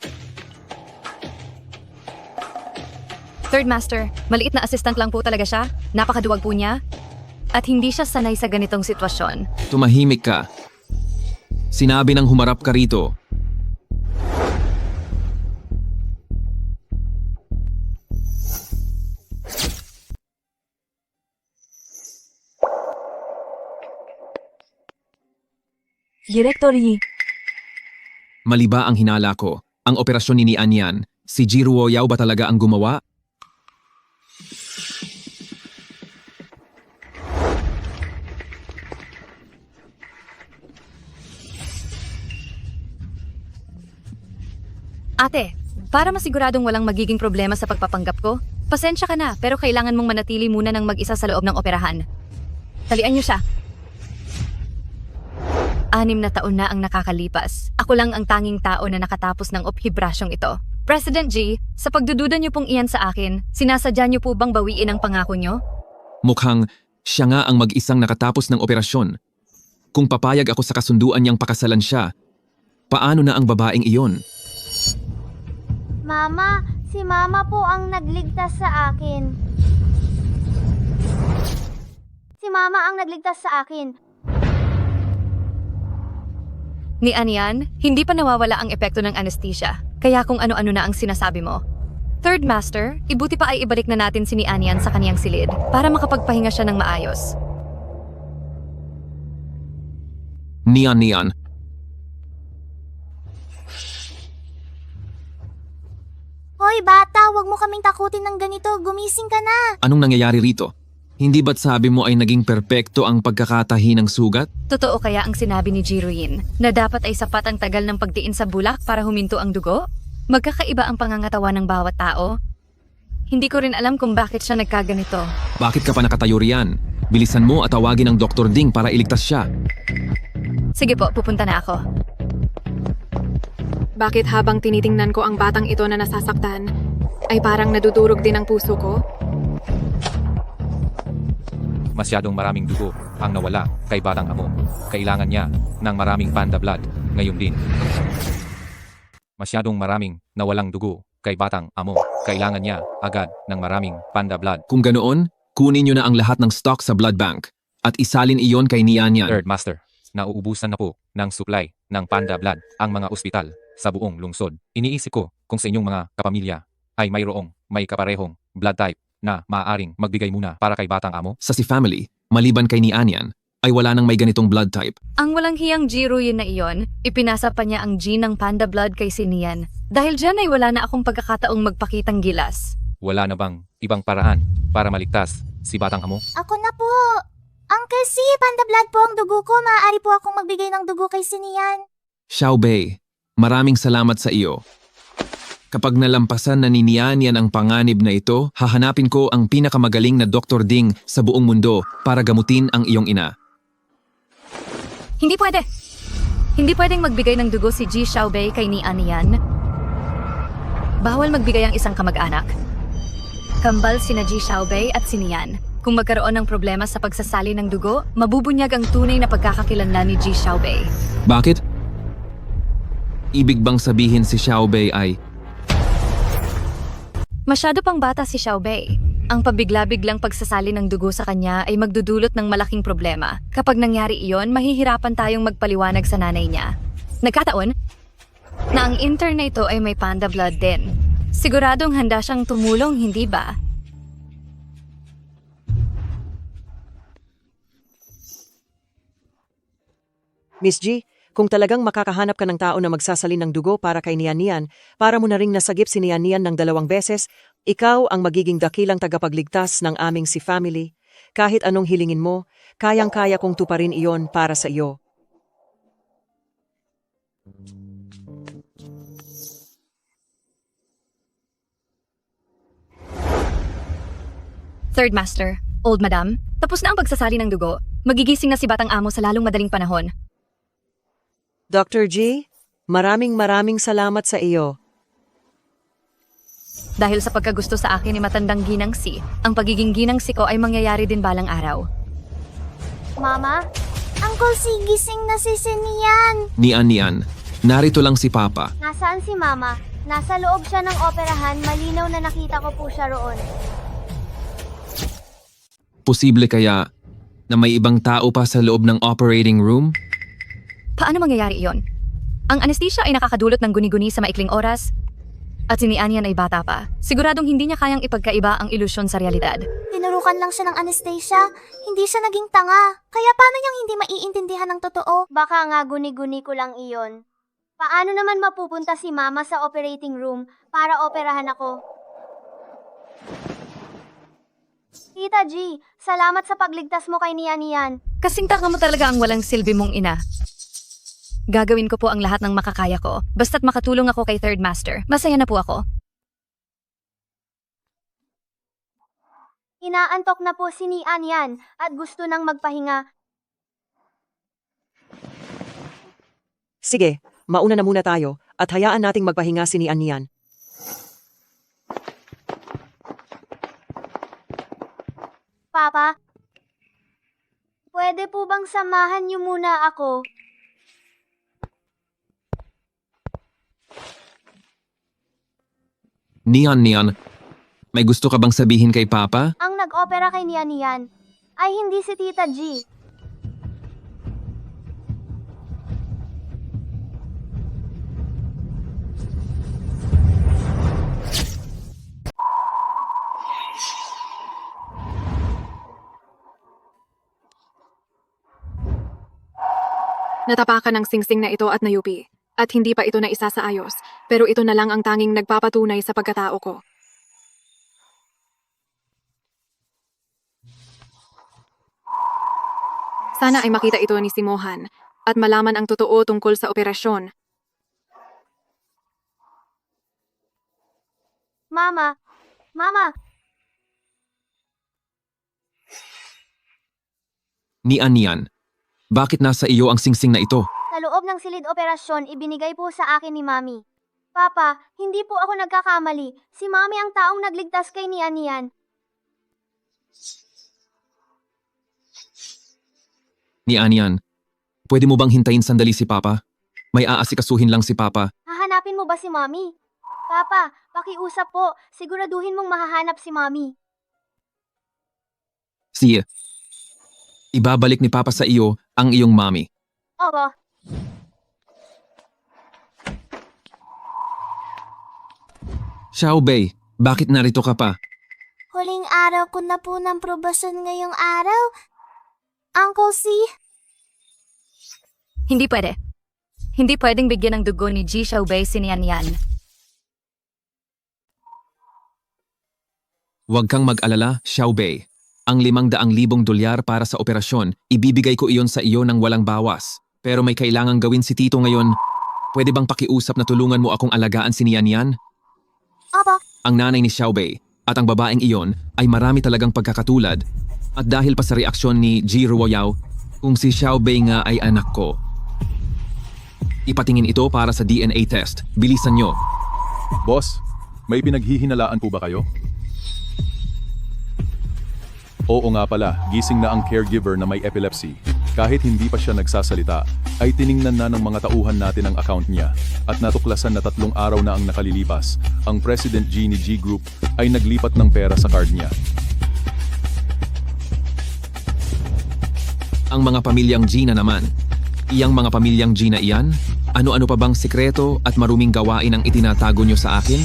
Third Master, maliit na assistant lang po talaga siya. Napakaduwag po niya. At hindi siya sanay sa ganitong sitwasyon. Tumahimik ka. Sinabi ng humarap ka rito. Directory. Mali ba ang hinala ko? Ang operasyon ni Nian yan, si Ji Ruoyao ba talaga ang gumawa? Ate, para masiguradong walang magiging problema sa pagpapanggap ko, pasensya ka na pero kailangan mong manatili muna ng mag-isa sa loob ng operahan. Talian niyo siya. 6 na taon na ang nakakalipas. Ako lang ang tanging tao na nakatapos ng ophibrasyong ito. President G, sa pagdududa niyo pong iyan sa akin, sinasadya niyo po bang bawiin ang pangako niyo? Mukhang siya nga ang mag-isang nakatapos ng operasyon. Kung papayag ako sa kasunduan niyang pakasalan siya, paano na ang babaeng iyon? Mama, si Mama po ang nagligtas sa akin. Si Mama ang nagligtas sa akin. Ni Anian, hindi pa nawawala ang epekto ng anesthesia, kaya kung ano-ano na ang sinasabi mo. Third Master, ibuti pa ay ibalik na natin si Ni Anian sa kaniyang silid para makapagpahinga siya ng maayos. Nian. Hoy bata, wag mo kaming takutin ng ganito. Gumising ka na. Anong nangyayari rito? Hindi ba't sabi mo ay naging perpekto ang pagkakatahi ng sugat? Totoo kaya ang sinabi ni Jiruin na dapat ay sapat ang tagal ng pagdiin sa bulak para huminto ang dugo? Magkakaiba ang pangangatawa ng bawat tao? Hindi ko rin alam kung bakit siya nagkaganito. Bakit ka pa nakatayo riyan? Bilisan mo at tawagin ang Dr. Ding para iligtas siya. Sige po, pupunta na ako. Bakit habang tinitingnan ko ang batang ito na nasasaktan, ay parang nadudurog din ang puso ko? Masyadong maraming dugo ang nawala kay batang amo. Kailangan niya ng maraming panda blood ngayon din. Masyadong maraming nawalang dugo kay batang amo. Kailangan niya agad ng maraming panda blood. Kung ganoon, kunin niyo na ang lahat ng stock sa blood bank at isalin iyon kay Nian. Third Master, nauubusan na po ng supply ng panda blood ang mga ospital sa buong lungsod. Iniisip ko kung sa inyong mga kapamilya ay may kaparehong blood type na maaaring magbigay muna para kay batang amo. Sa si family, maliban kay Nian, ay wala nang may ganitong blood type. Ang walang hiyang Jiruin na iyon, ipinasa pa niya ang gene ng panda blood kay Sinian. Dahil dyan ay wala na akong pagkakataong magpakitang gilas. Wala na bang ibang paraan para maligtas si batang amo? Ako na po. Uncle C, panda blood po ang dugo ko. Maaari po akong magbigay ng dugo kay Sinian. Xiaobei, maraming salamat sa iyo. Kapag nalampasan na ni Nian ang panganib na ito, hahanapin ko ang pinakamagaling na Dr. Ding sa buong mundo para gamutin ang iyong ina. Hindi pwede. Hindi pwedeng magbigay ng dugo si Ji Xiaobei kay Ni Anian. Bawal magbigay ang isang kamag-anak. Kambal sina Ji Xiaobei at si Nian. Kung magkaroon ng problema sa pagsasali ng dugo, mabubunyag ang tunay na pagkakakilanlan ni Ji Xiaobei. Bakit? Ibig bang sabihin si Xiaobei ay... Masyado pang bata si Xiaobei. Ang pabigla-biglang pagsasali ng dugo sa kanya ay magdudulot ng malaking problema. Kapag nangyari iyon, mahihirapan tayong magpaliwanag sa nanay niya. Nagkataon na ang intern na ito ay may panda blood din. Siguradong handa siyang tumulong, hindi ba? Miss G, kung talagang makakahanap ka ng tao na magsasalin ng dugo para kay Nian, para mo na ring nasagip si Nian ng 2 beses, ikaw ang magiging dakilang tagapagligtas ng aming si family. Kahit anong hilingin mo, kayang-kaya kong tuparin iyon para sa iyo. Third Master, Old Madam, tapos na ang pagsasali ng dugo. Magigising na si batang amo sa lalong madaling panahon. Dr. G, Maraming salamat sa iyo. Dahil sa pagkagusto sa akin ni matandang Ginang Si, ang pagiging Ginang Si ko ay mangyayari din balang araw. Mama? Uncle Si, gising na si Sinian. Nian, narito lang si Papa. Nasaan si Mama? Nasa loob siya ng operahan, malinaw na nakita ko po siya roon. Posible kaya na may ibang tao pa sa loob ng operating room? Paano mangyayari iyon? Ang anesthesia ay nakakadulot ng guni-guni sa maikling oras, at si Nian ay bata pa. Siguradong hindi niya kayang ipagkaiba ang ilusyon sa realidad. Tinurukan lang siya ng anesthesia. Hindi siya naging tanga. Kaya paano niyang hindi maiintindihan ng totoo? Baka nga guni-guni ko lang iyon. Paano naman mapupunta si Mama sa operating room para operahan ako? Tita G, salamat sa pagligtas mo kay Nian. Kasing tanga mo talaga ang walang silbi mong ina. Gagawin ko po ang lahat ng makakaya ko, basta't makatulong ako kay Third Master. Masaya na po ako. Inaantok na po si Nian at gusto nang magpahinga. Sige, mauna na muna tayo at hayaan nating magpahinga si Nian. Papa, pwede po bang samahan niyo muna ako? Nian, may gusto ka bang sabihin kay Papa? Ang nag-opera kay Nian ay hindi si Tita G. Natapakan ng singsing na ito at nayupi. At hindi pa ito na isa sa ayos, pero ito na lang ang tanging nagpapatunay sa pagkatao ko. Sana ay makita ito ni si Mohan at malaman ang totoo tungkol sa operasyon. Mama! Nian, bakit nasa iyo ang singsing na ito? Sa loob ng silid operasyon, ibinigay po sa akin ni Mami. Papa, hindi po ako nagkakamali. Si Mami ang taong nagligtas kay Nian. Nian, pwede mo bang hintayin sandali si Papa? May aasikasuhin lang si Papa. Hahanapin mo ba si Mami? Papa, pakiusap po. Siguraduhin mong mahahanap si Mami. Sige. Ibabalik ni Papa sa iyo ang iyong mami. Opo. Xiaobei, bakit narito ka pa? Huling araw ko na po ng probasyon ngayong araw. Uncle C? Hindi pwede. Hindi pwedeng bigyan ng dugo ni Ji Xiaobei si Nian. Huwag kang mag-alala, Xiaobei. Ang 500,000 dolyar para sa operasyon, ibibigay ko iyon sa iyo ng walang bawas. Pero may kailangang gawin si Tito ngayon. Pwede bang pakiusap na tulungan mo akong alagaan si Nian? Opo. Ang nanay ni Xiaobei at ang babaeng iyon ay marami talagang pagkakatulad. At dahil pa sa reaksyon ni Ji Ruoyao, kung si Xiaobei nga ay anak ko. Ipatingin ito para sa DNA test. Bilisan nyo. Boss, may pinaghihinalaan po ba kayo? Oo nga pala, gising na ang caregiver na may epilepsy. Kahit hindi pa siya nagsasalita, ay tiningnan na ng mga tauhan natin ang account niya at natuklasan na 3 araw na ang nakalilipas. Ang President G ni G Group ay naglipat ng pera sa card niya. Ang mga pamilyang G na naman. Iyang mga pamilyang G na iyan? Ano-ano pa bang sikreto at maruming gawain ang itinatago nyo sa akin?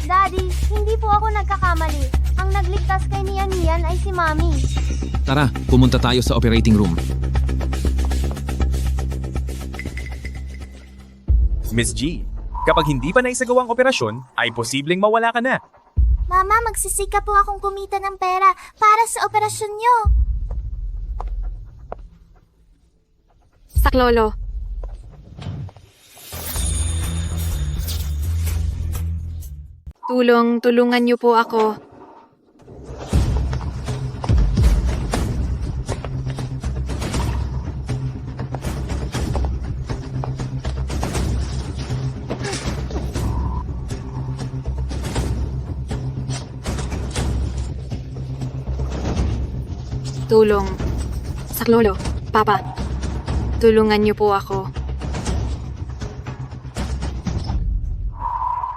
Daddy, hindi po ako nagkakamali. Ang nagligtas kay Nian ay si Mami. Tara, pumunta tayo sa operating room. Miss G, kapag hindi pa naisagawa ang operasyon, ay posibleng mawala ka na. Mama, magsisika po akong kumita ng pera para sa operasyon niyo. Saklolo. Tulungan niyo po ako. Tulong. Saklolo, Papa, tulungan niyo po ako.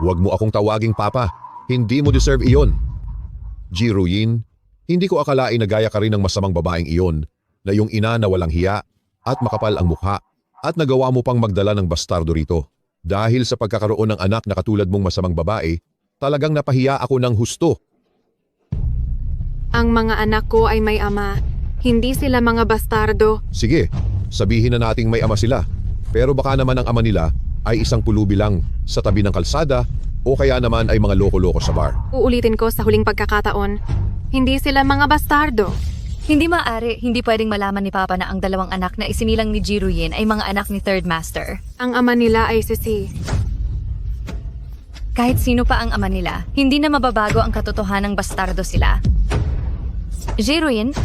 Huwag mo akong tawaging papa. Hindi mo deserve iyon. G. Ruyin, hindi ko akalain na gaya ka rin ng masamang babaeng iyon na iyong ina na walang hiya at makapal ang mukha at nagawa mo pang magdala ng bastardo rito. Dahil sa pagkakaroon ng anak na katulad mong masamang babae, talagang napahiya ako ng husto. Ang mga anak ko ay may ama. Hindi sila mga bastardo. Sige, sabihin na nating may ama sila. Pero baka naman ang ama nila ay isang pulubi lang sa tabi ng kalsada o kaya naman ay mga loko-loko sa bar. Uulitin ko sa huling pagkakataon. Hindi sila mga bastardo. Hindi maaari, hindi pwedeng malaman ni Papa na ang dalawang anak na isinilang ni Ji Ruyin ay mga anak ni Third Master. Ang ama nila ay si Si. Kahit sino pa ang ama nila, hindi na mababago ang katotohanang bastardo sila. Ji Ruyin,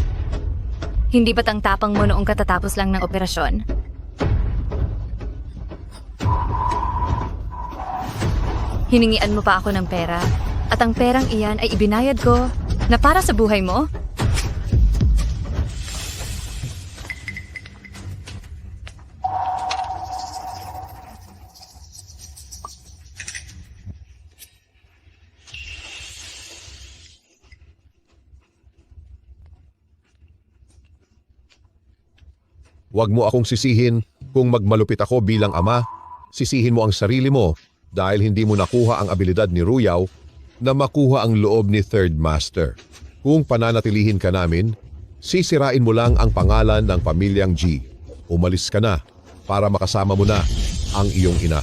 hindi ba't ang tapang mo noong katatapos lang ng operasyon? Hiningian mo pa ako ng pera, at ang perang iyan ay ibinayad ko na para sa buhay mo? Huwag mo akong sisihin kung magmalupit ako bilang ama. Sisihin mo ang sarili mo dahil hindi mo nakuha ang abilidad ni Ruyaw na makuha ang loob ni Third Master. Kung pananatilihin ka namin, sisirain mo lang ang pangalan ng pamilyang G. Umalis ka na para makasama mo na ang iyong ina.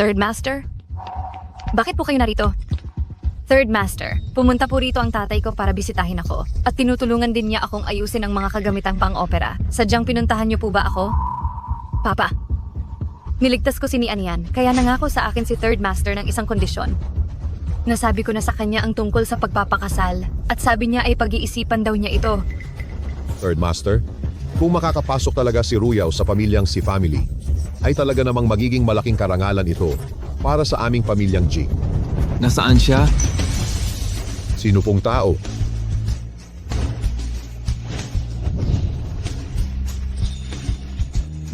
Third Master? Bakit po kayo narito? Third Master, pumunta po rito ang tatay ko para bisitahin ako at tinutulungan din niya akong ayusin ang mga kagamitang pang-opera. Sadyang pinuntahan niyo po ba ako? Papa, niligtas ko si Nian yan kaya nangako sa akin si Third Master ng isang kondisyon. Nasabi ko na sa kanya ang tungkol sa pagpapakasal at sabi niya ay pag-iisipan daw niya ito. Third Master, kung makakapasok talaga si Ruyaw sa pamilyang si Family, ay talaga namang magiging malaking karangalan ito para sa aming pamilyang G. Nasaan siya? Sino pong tao?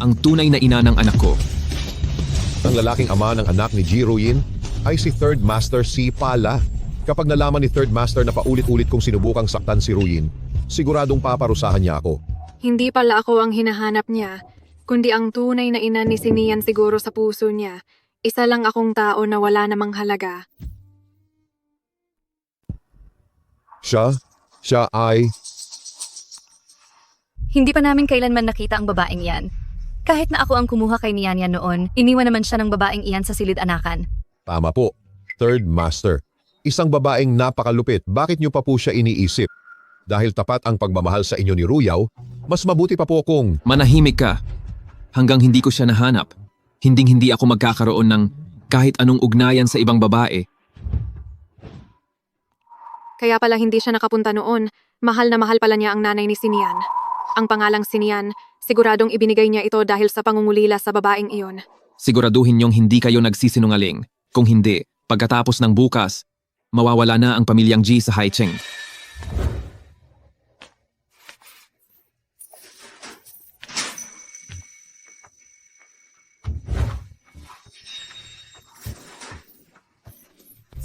Ang tunay na ina ng anak ko. Ang lalaking ama ng anak ni Ji Ruyin ay si Third Master Si pala. Kapag nalaman ni Third Master na paulit-ulit kong sinubukang saktan si Ruyin, siguradong paparusahan niya ako. Hindi pala ako ang hinahanap niya, kundi ang tunay na ina ni Sinian siguro sa puso niya. Isa lang akong tao na wala namang halaga. Siya ay... Hindi pa namin kailanman nakita ang babaeng iyan. Kahit na ako ang kumuha kay Nian yan noon, iniwan naman siya ng babaeng iyan sa silid-anakan. Tama po. Third Master. Isang babaeng napakalupit. Bakit niyo pa po siya iniisip? Dahil tapat ang pagmamahal sa inyo ni Ruyaw, mas mabuti pa po kung... Manahimik ka. Hanggang hindi ko siya nahanap, hinding-hindi ako magkakaroon ng kahit anong ugnayan sa ibang babae. Kaya pala hindi siya nakapunta noon. Mahal na mahal pala niya ang nanay ni Sinian. Ang pangalang Sinian, siguradong ibinigay niya ito dahil sa pangungulila sa babaeng iyon. Siguraduhin niyong hindi kayo nagsisinungaling. Kung hindi, pagkatapos ng bukas, mawawala na ang pamilyang G sa Haicheng.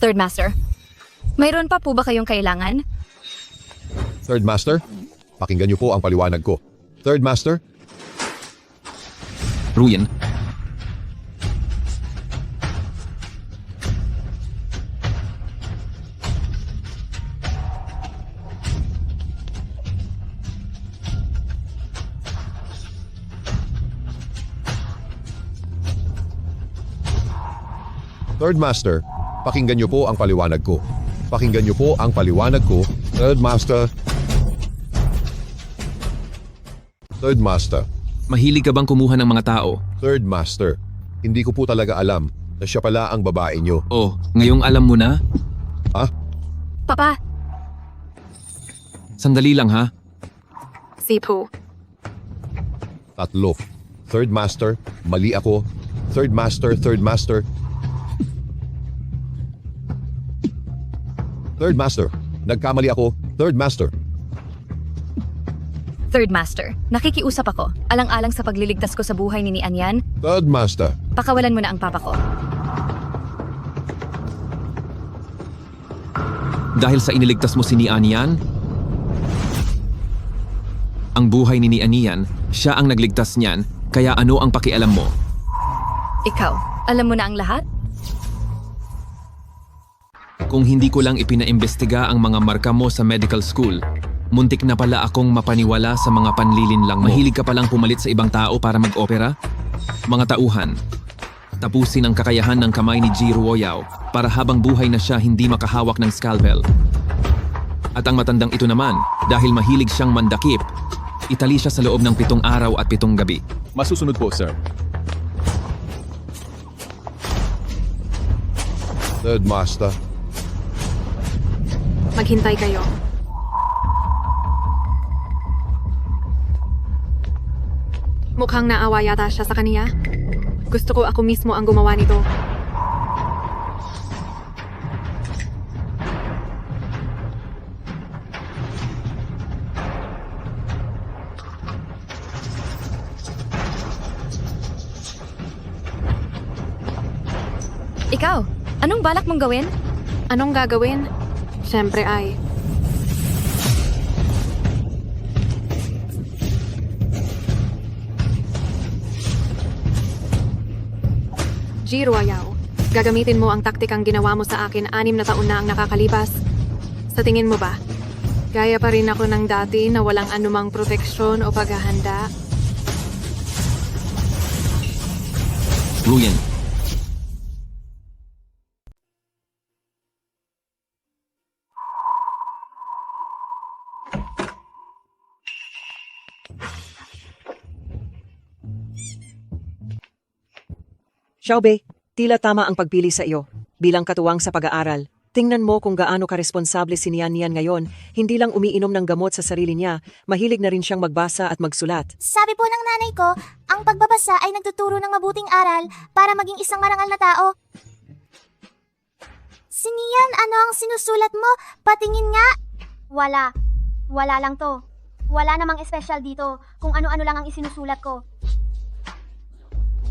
Third Master, mayroon pa po ba kayong kailangan? Third Master, pakinggan niyo po ang paliwanag ko. Third Master, Ruyin, Third Master, pakinggan niyo po ang paliwanag ko. Pakinggan niyo po ang paliwanag ko. Third Master. Third Master. mahilig ka bang kumuha ng mga tao? Third Master. Hindi ko po talaga alam na siya pala ang babae niyo. Oh, ngayong alam mo na? Ha? Papa, Sandali lang ha. Sipo. 3. Third Master, mali ako. Third Master. Third Master, nagkamali ako. Third Master. Third Master, nakikiusap ako. Alang-alang sa pagliligtas ko sa buhay ni Anyan, Third Master. pakawalan mo na ang papa ko. Dahil sa iniligtas mo si Anyan, ang buhay ni Anyan, siya ang nagligtas niyan, kaya ano ang pakialam mo? Ikaw, alam mo na ang lahat? Kung hindi ko lang ipinaimbestiga ang mga marka mo sa medical school, muntik na pala akong mapaniwala sa mga panlilin lang mo. Mahilig ka palang pumalit sa ibang tao para mag-opera? Mga tauhan, tapusin ang kakayahan ng kamay ni G. Ruoyao para habang buhay na siya hindi makahawak ng scalpel. At ang matandang ito naman, dahil mahilig siyang mandakip, itali siya sa loob ng 7 araw at 7 gabi. Masusunod po, sir. Third Master. Maghintay kayo. Mukhang naawa yata siya sa kaniya. Gusto ko ako mismo ang gumawa nito. Ikaw, anong balak mong gawin? Anong gagawin? Siyempre ay... G. Ruoyao, gagamitin mo ang taktikang ginawa mo sa akin 6 na taon na ang nakakalipas. Sa tingin mo ba, gaya pa rin ako ng dati na walang anumang proteksyon o paghahanda? Ruyen, Xiaobei, tila tama ang pagpili sa iyo. Bilang katuwang sa pag-aaral, tingnan mo kung gaano karesponsable si Nian ngayon. Hindi lang umiinom ng gamot sa sarili niya, mahilig na rin siyang magbasa at magsulat. Sabi po ng nanay ko, ang pagbabasa ay nagtuturo ng mabuting aral para maging isang marangal na tao. Si Nian, ano ang sinusulat mo? Patingin nga! Wala. Wala lang to. Wala namang espesyal dito kung ano-ano lang ang isinusulat ko.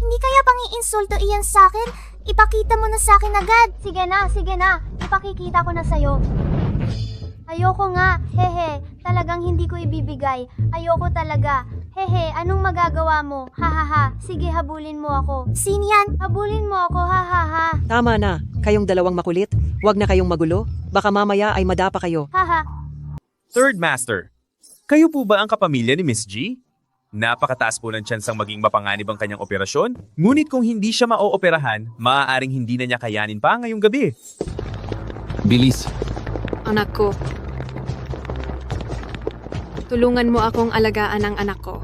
Hindi kaya pang-iinsulto iyan sa akin? Ipakita mo na sa akin agad. Sige na. Ipakikita ko na sa'yo. Ayoko nga, hehe. Talagang hindi ko ibibigay. Ayoko talaga. Hehe, anong magagawa mo? Hahaha. Sige, habulin mo ako. Sinyan, habulin mo ako, hahaha. Tama na, kayong dalawang makulit. Huwag na kayong magulo. Baka mamaya ay madapa kayo. Haha. Third Master, kayo po ba ang kapamilya ni Miss G? Napakataas po ng tsansang maging mapanganib ang kanyang operasyon, ngunit kung hindi siya maooperahan, maaaring hindi na niya kayanin pa ngayong gabi. bilis. Anak ko, tulungan mo akong alagaan ang anak ko.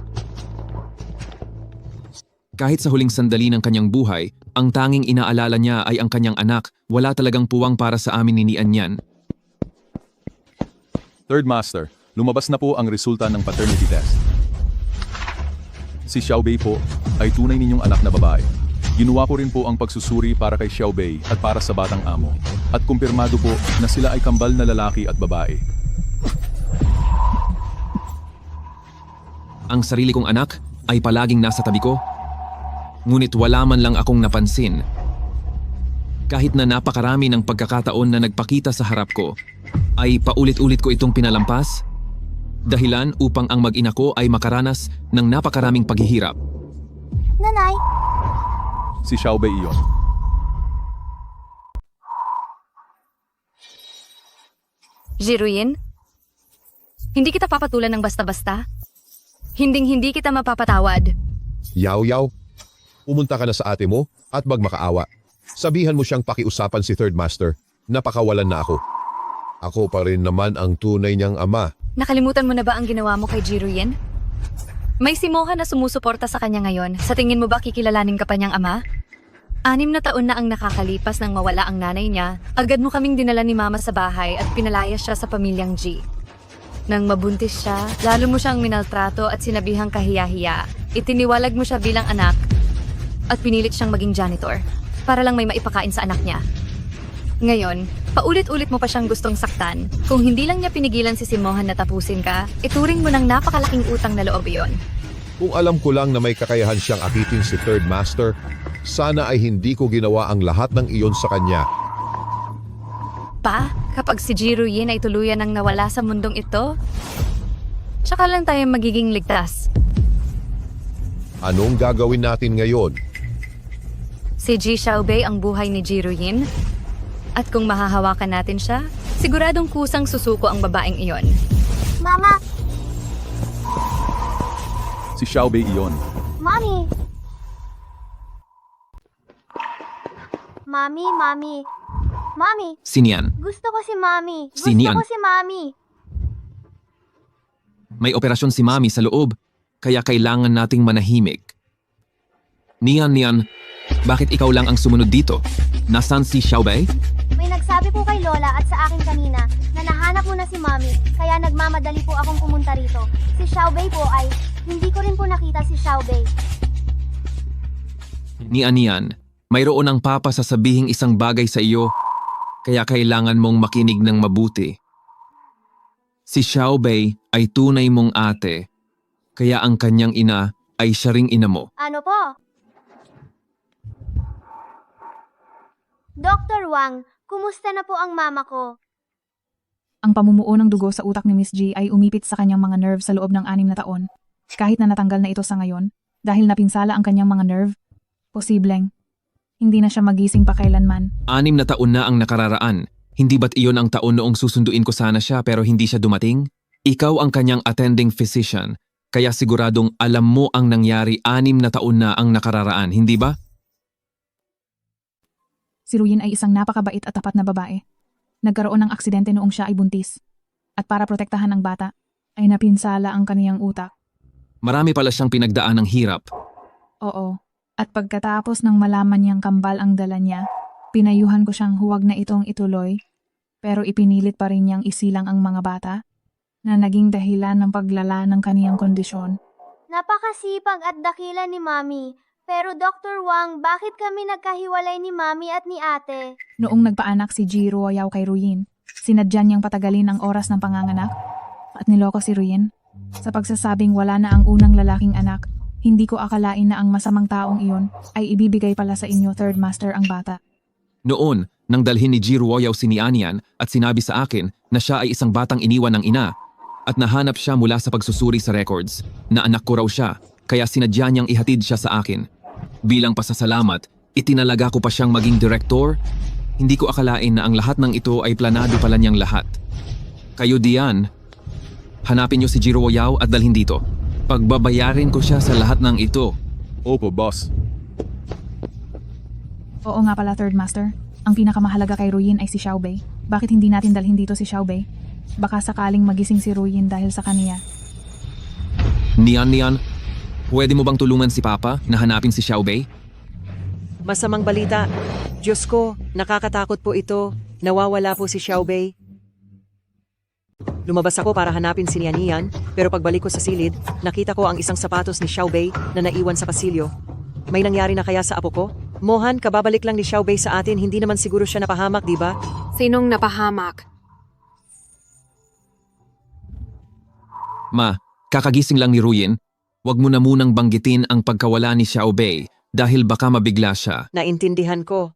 Kahit sa huling sandali ng kanyang buhay, ang tanging inaalala niya ay ang kanyang anak. Wala talagang puwang para sa amin ni Anyan. Third Master, lumabas na po ang resulta ng paternity test. Si Xiaobei po ay tunay ninyong anak na babae. Ginawa ko rin po ang pagsusuri para kay Xiaobei at para sa batang amo. At kumpirmado po na sila ay kambal na lalaki at babae. Ang sarili kong anak ay palaging nasa tabi ko. Ngunit wala man lang akong napansin. Kahit na napakarami ng pagkakataon na nagpakita sa harap ko, ay paulit-ulit ko itong pinalampas. Dahilan upang ang mag-ina ko ay makaranas ng napakaraming paghihirap. Nanay, Si Xiaobei iyon. Jiruyin, hindi kita papatulan ng basta-basta. Hinding-hindi kita mapapatawad. Yaw, pumunta ka na sa ate mo at magmakaawa. Sabihan mo siyang pakiusapan si Third Master. Napakawalan na ako. Ako pa rin naman ang tunay niyang ama. Nakalimutan mo na ba ang ginawa mo kay Jiruyin? May si Moha na sumusuporta sa kanya ngayon. Sa tingin mo ba kikilalanin ka pa niyang ama? 6 na taon na ang nakakalipas nang mawala ang nanay niya. Agad mo kaming dinala ni Mama sa bahay at pinalaya siya sa pamilyang G. Nang mabuntis siya, lalo mo siyang minaltrato at sinabihang kahiya-hiya. Itiniwalag mo siya bilang anak at pinilit siyang maging janitor para lang may maipakain sa anak niya. Ngayon, paulit-ulit mo pa siyang gustong saktan. Kung hindi lang niya pinigilan si Simohan na tapusin ka, ituring mo ng napakalaking utang na loob iyon. Kung alam ko lang na may kakayahan siyang akitin si Third Master, sana ay hindi ko ginawa ang lahat ng iyon sa kanya. Pa, kapag si Jiruyin ay tuluyan ng nawala sa mundong ito, tsaka lang tayo magiging ligtas. Anong gagawin natin ngayon? Si Ji Xiaobei ang buhay ni Jiruyin. At kung mahahawakan natin siya, siguradong kusang susuko ang babaeng iyon. Mama! Si Xiaobei iyon. Mommy! Mami, Mami! Mami! Sinian, Gusto ko si Mami! Gusto Sinian. ko si Mami! may operasyon si Mami sa loob, kaya kailangan nating manahimik. Nian, bakit ikaw lang ang sumunod dito? Nasaan si Xiaobei? May nagsabi po kay Lola at sa akin kanina na nahanap mo na si Mami, kaya nagmamadali po akong pumunta rito. Si Xiaobei po ay, hindi ko rin po nakita si Xiaobei. Nian, mayroon ang papa sasabihing isang bagay sa iyo, kaya kailangan mong makinig ng mabuti. Si Xiaobei ay tunay mong ate, kaya ang kanyang ina ay siya ring ina mo. Ano po? Dr. Wang, kumusta na po ang mama ko? Ang pamumuo ng dugo sa utak ni Miss G ay umipit sa kanyang mga nerve sa loob ng 6 na taon. Kahit na natanggal na ito sa ngayon, dahil napinsala ang kanyang mga nerve, posibleng hindi na siya magising pa kailanman. 6 na taon na ang nakararaan. Hindi ba't iyon ang taon noong susunduin ko sana siya pero hindi siya dumating? Ikaw ang kanyang attending physician, kaya siguradong alam mo ang nangyari 6 na taon na ang nakararaan, hindi ba? Si Ruyin ay isang napakabait at tapat na babae. Nagkaroon ng aksidente noong siya ay buntis. At para protektahan ang bata, ay napinsala ang kaniyang utak. Marami pala siyang pinagdaan ng hirap. Oo. At pagkatapos ng malaman niyang kambal ang dala niya, pinayuhan ko siyang huwag na itong ituloy, pero ipinilit pa rin niyang isilang ang mga bata na naging dahilan ng paglala ng kaniyang kondisyon. Napakasipag at dakila ni Mami. Pero Dr. Wang, bakit kami nagkahiwalay ni Mami at ni Ate? Noong nagpaanak si Ji Ruoyao kay Ruyin, sinadya niyang patagalin ang oras ng panganganak at niloko si Ruyin. Sa pagsasabing wala na ang unang lalaking anak, hindi ko akalain na ang masamang taong iyon ay ibibigay pala sa inyo, Third Master, ang bata. Noon, nang dalhin ni Ji Ruoyao si Nian at sinabi sa akin na siya ay isang batang iniwan ng ina at nahanap siya mula sa pagsusuri sa records na anak ko raw siya, kaya sinadya niyang ihatid siya sa akin. Bilang pasasalamat, itinalaga ko pa siyang maging direktor. Hindi ko akalain na ang lahat ng ito ay planado pala niyang lahat. Kayo diyan, hanapin niyo si Ji Ruoyao at dalhin dito. Pagbabayarin ko siya sa lahat ng ito. Opo, boss. Oo nga pala, Third Master. Ang pinakamahalaga kay Ruyin ay si Xiaobei. Bakit hindi natin dalhin dito si Xiaobei? Baka sakaling magising si Ruyin dahil sa kaniya. Nian, pwede mo bang tulungan si Papa na hanapin si Xiaobei? Masamang balita. Diyos ko, nakakatakot po ito. Nawawala po si Xiaobei. Lumabas ako para hanapin si Nian, pero pagbalik ko sa silid, nakita ko ang isang sapatos ni Xiaobei na naiwan sa pasilyo. May nangyari na kaya sa apo ko? Mohan, kababalik lang ni Xiaobei sa atin, hindi naman siguro siya napahamak, di ba? Sinong napahamak? Ma, kakagising lang ni Ruyin. Huwag mo na munang banggitin ang pagkawala ni Xiaobei dahil baka mabigla siya. Naintindihan ko.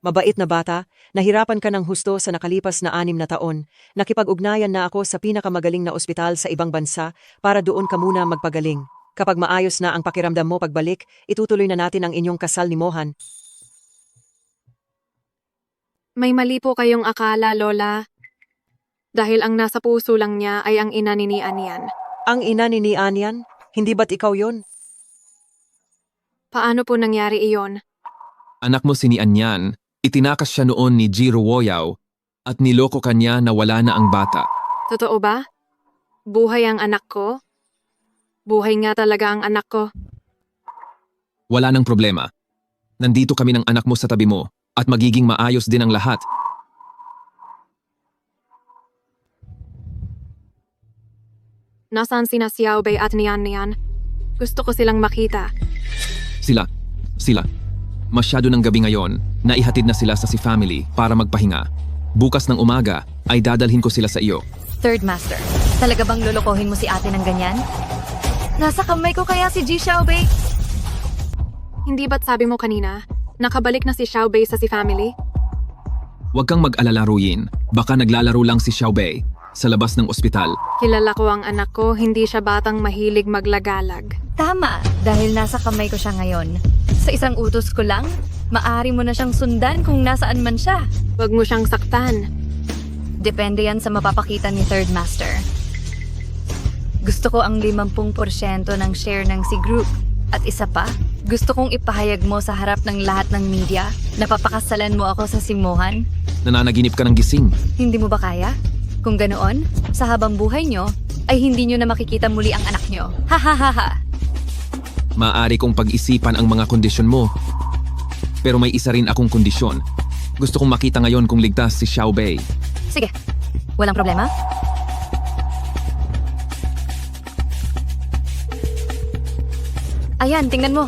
Mabait na bata, nahirapan ka ng husto sa nakalipas na 6 na taon. Nakipag-ugnayan na ako sa pinakamagaling na ospital sa ibang bansa para doon ka muna magpagaling. Kapag maayos na ang pakiramdam mo pagbalik, itutuloy na natin ang inyong kasal ni Mohan. May mali po kayong akala, Lola. Dahil ang nasa puso lang niya ay ang ina ni Nian. Ang ina ni Nian? Hindi ba't ikaw yon? Paano po nangyari iyon? Anak mo si Nian, itinakas siya noon ni Ji Ruoyao at niloko kanya na wala na ang bata. Totoo ba? Buhay ang anak ko? Buhay nga talaga ang anak ko. Wala nang problema. Nandito kami ng anak mo sa tabi mo At magiging maayos din ang lahat. Nasaan sina Xiao Bei at Nian Nian? Gusto ko silang makita. Sila. Masyado ng gabi ngayon, naihatid na sila sa si family para magpahinga. Bukas ng umaga ay dadalhin ko sila sa iyo. Third Master, talaga bang lolokohin mo si ate ng ganyan? Nasa kamay ko kaya si Ji Xiaobei? Hindi ba't sabi mo kanina, nakabalik na si Xiao Bei sa si family? Huwag kang mag-alala, Ruyin. Baka naglalaro lang si Xiaobei sa labas ng ospital. Kilala ko ang anak ko, hindi siya batang mahilig maglagalag. Tama, dahil nasa kamay ko siya ngayon. Sa isang utos ko lang, maaari mo na siyang sundan kung nasaan man siya. Huwag mo siyang saktan. Depende yan sa mapapakita ni Third Master. Gusto ko ang 50% ng share ng si Group. At isa pa, gusto kong ipahayag mo sa harap ng lahat ng media na papakasalan mo ako sa simuhan. Nananaginip ka ng gising. Hindi mo ba kaya? Kung ganoon, sa habang buhay nyo, ay hindi nyo na makikita muli ang anak nyo. Ha ha ha ha! Maaari kong pag-isipan ang mga kondisyon mo. Pero may isa rin akong kondisyon. Gusto kong makita ngayon kung ligtas si Xiaobei. Sige, walang problema. Ayan, tingnan mo.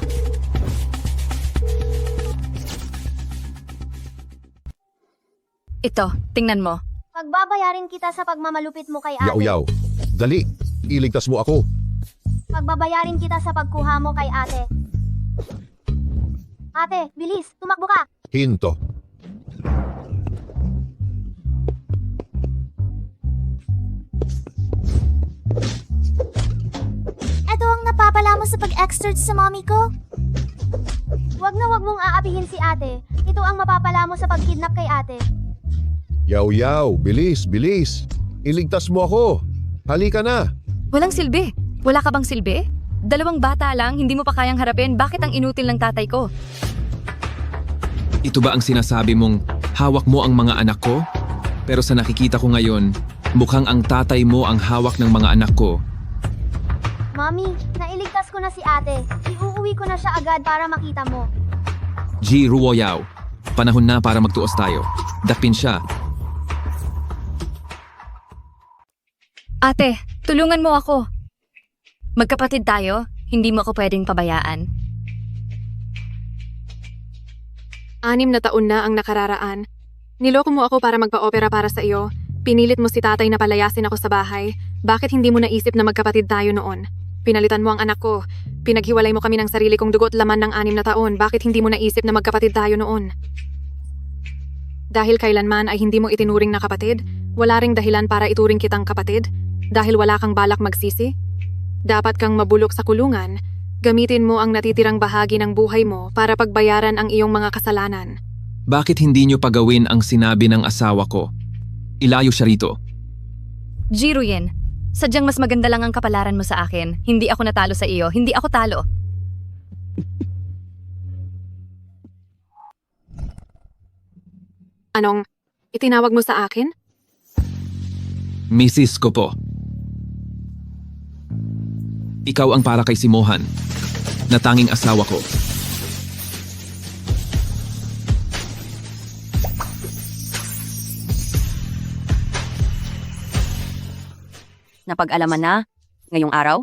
Ito, tingnan mo. Pagbabayarin kita sa pagmamalupit mo kay ate. Yaw-yaw. Dali, iligtas mo ako. Pagbabayarin kita sa pagkuha mo kay ate. Ate, bilis, tumakbo ka. Hinto. Ito ang napapala mo sa pag-extort sa mommy ko. Wag mong aapihin si ate. Ito ang mapapala mo sa pag-kidnap kay ate. Yaw-yaw, bilis, bilis. Iligtas mo ako. Halika na. Walang silbi. Wala ka bang silbi? 2 bata lang, hindi mo pa kayang harapin. Bakit ang inutil ng tatay ko? Ito ba ang sinasabi mong hawak mo ang mga anak ko? Pero sa nakikita ko ngayon, mukhang ang tatay mo ang hawak ng mga anak ko. Mommy, nailigtas ko na si ate. Iuuwi ko na siya agad para makita mo. Ji Ruoyao, panahon na para magtuos tayo. Dakpin siya. Ate, tulungan mo ako. Magkapatid tayo, hindi mo ako pwedeng pabayaan. 6 na taon na ang nakararaan. Niloko mo ako para magpa-opera para sa iyo. Pinilit mo si tatay na palayasin ako sa bahay. Bakit hindi mo naisip na magkapatid tayo noon? Pinalitan mo ang anak ko. Pinaghiwalay mo kami ng sarili kong dugo't laman ng 6 na taon. Bakit hindi mo naisip na magkapatid tayo noon? Dahil kailanman ay hindi mo itinuring na kapatid, wala ring dahilan para ituring kitang kapatid. Dahil wala kang balak magsisi. Dapat kang mabulok sa kulungan. Gamitin mo ang natitirang bahagi ng buhay mo para pagbayaran ang iyong mga kasalanan. Bakit hindi niyo pagawin ang sinabi ng asawa ko? Ilayo siya rito. Ji Ruyin, sadyang mas maganda lang ang kapalaran mo sa akin. Hindi ako natalo sa iyo, hindi ako talo. Anong itinawag mo sa akin? Mrs. ko po. Ikaw ang para kay si Mohan, na tanging asawa ko. Napag-alaman na, ngayong araw,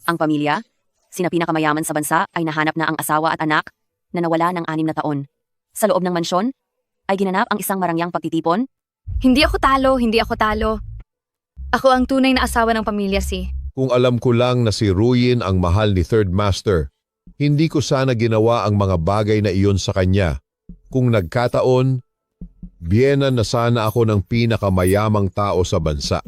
ang pamilya, sina pinakamayaman sa bansa ay nahanap na ang asawa at anak na nawala ng 6 na taon. Sa loob ng mansyon, ay ginanap ang isang marangyang pagtitipon. Hindi ako talo, hindi ako talo. Ako ang tunay na asawa ng pamilya si. Kung alam ko lang na si Ruyin ang mahal ni Third Master, hindi ko sana ginawa ang mga bagay na iyon sa kanya. Kung nagkataon, biyenan na sana ako ng pinakamayamang tao sa bansa.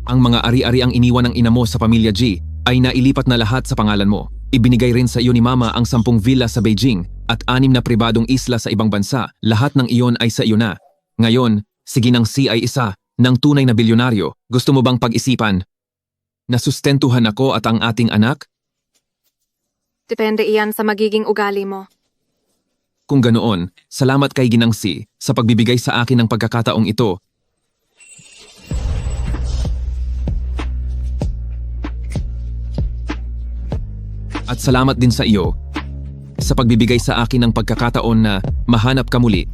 Ang mga ari-ari ang iniwan ng ina mo sa pamilya G ay nailipat na lahat sa pangalan mo. Ibinigay rin sa iyo ni Mama ang 10 villa sa Beijing at 6 na pribadong isla sa ibang bansa. Lahat ng iyon ay sa iyo na. Ngayon, si Ginang C ay isa ng tunay na bilyonaryo. Gusto mo bang pag-isipan? Nasustentuhan ako at ang ating anak? Depende iyan sa magiging ugali mo. Kung ganoon, salamat kay Ginang Si sa pagbibigay sa akin ng pagkakataong ito. At salamat din sa iyo sa pagbibigay sa akin ng pagkakataon na mahanap ka muli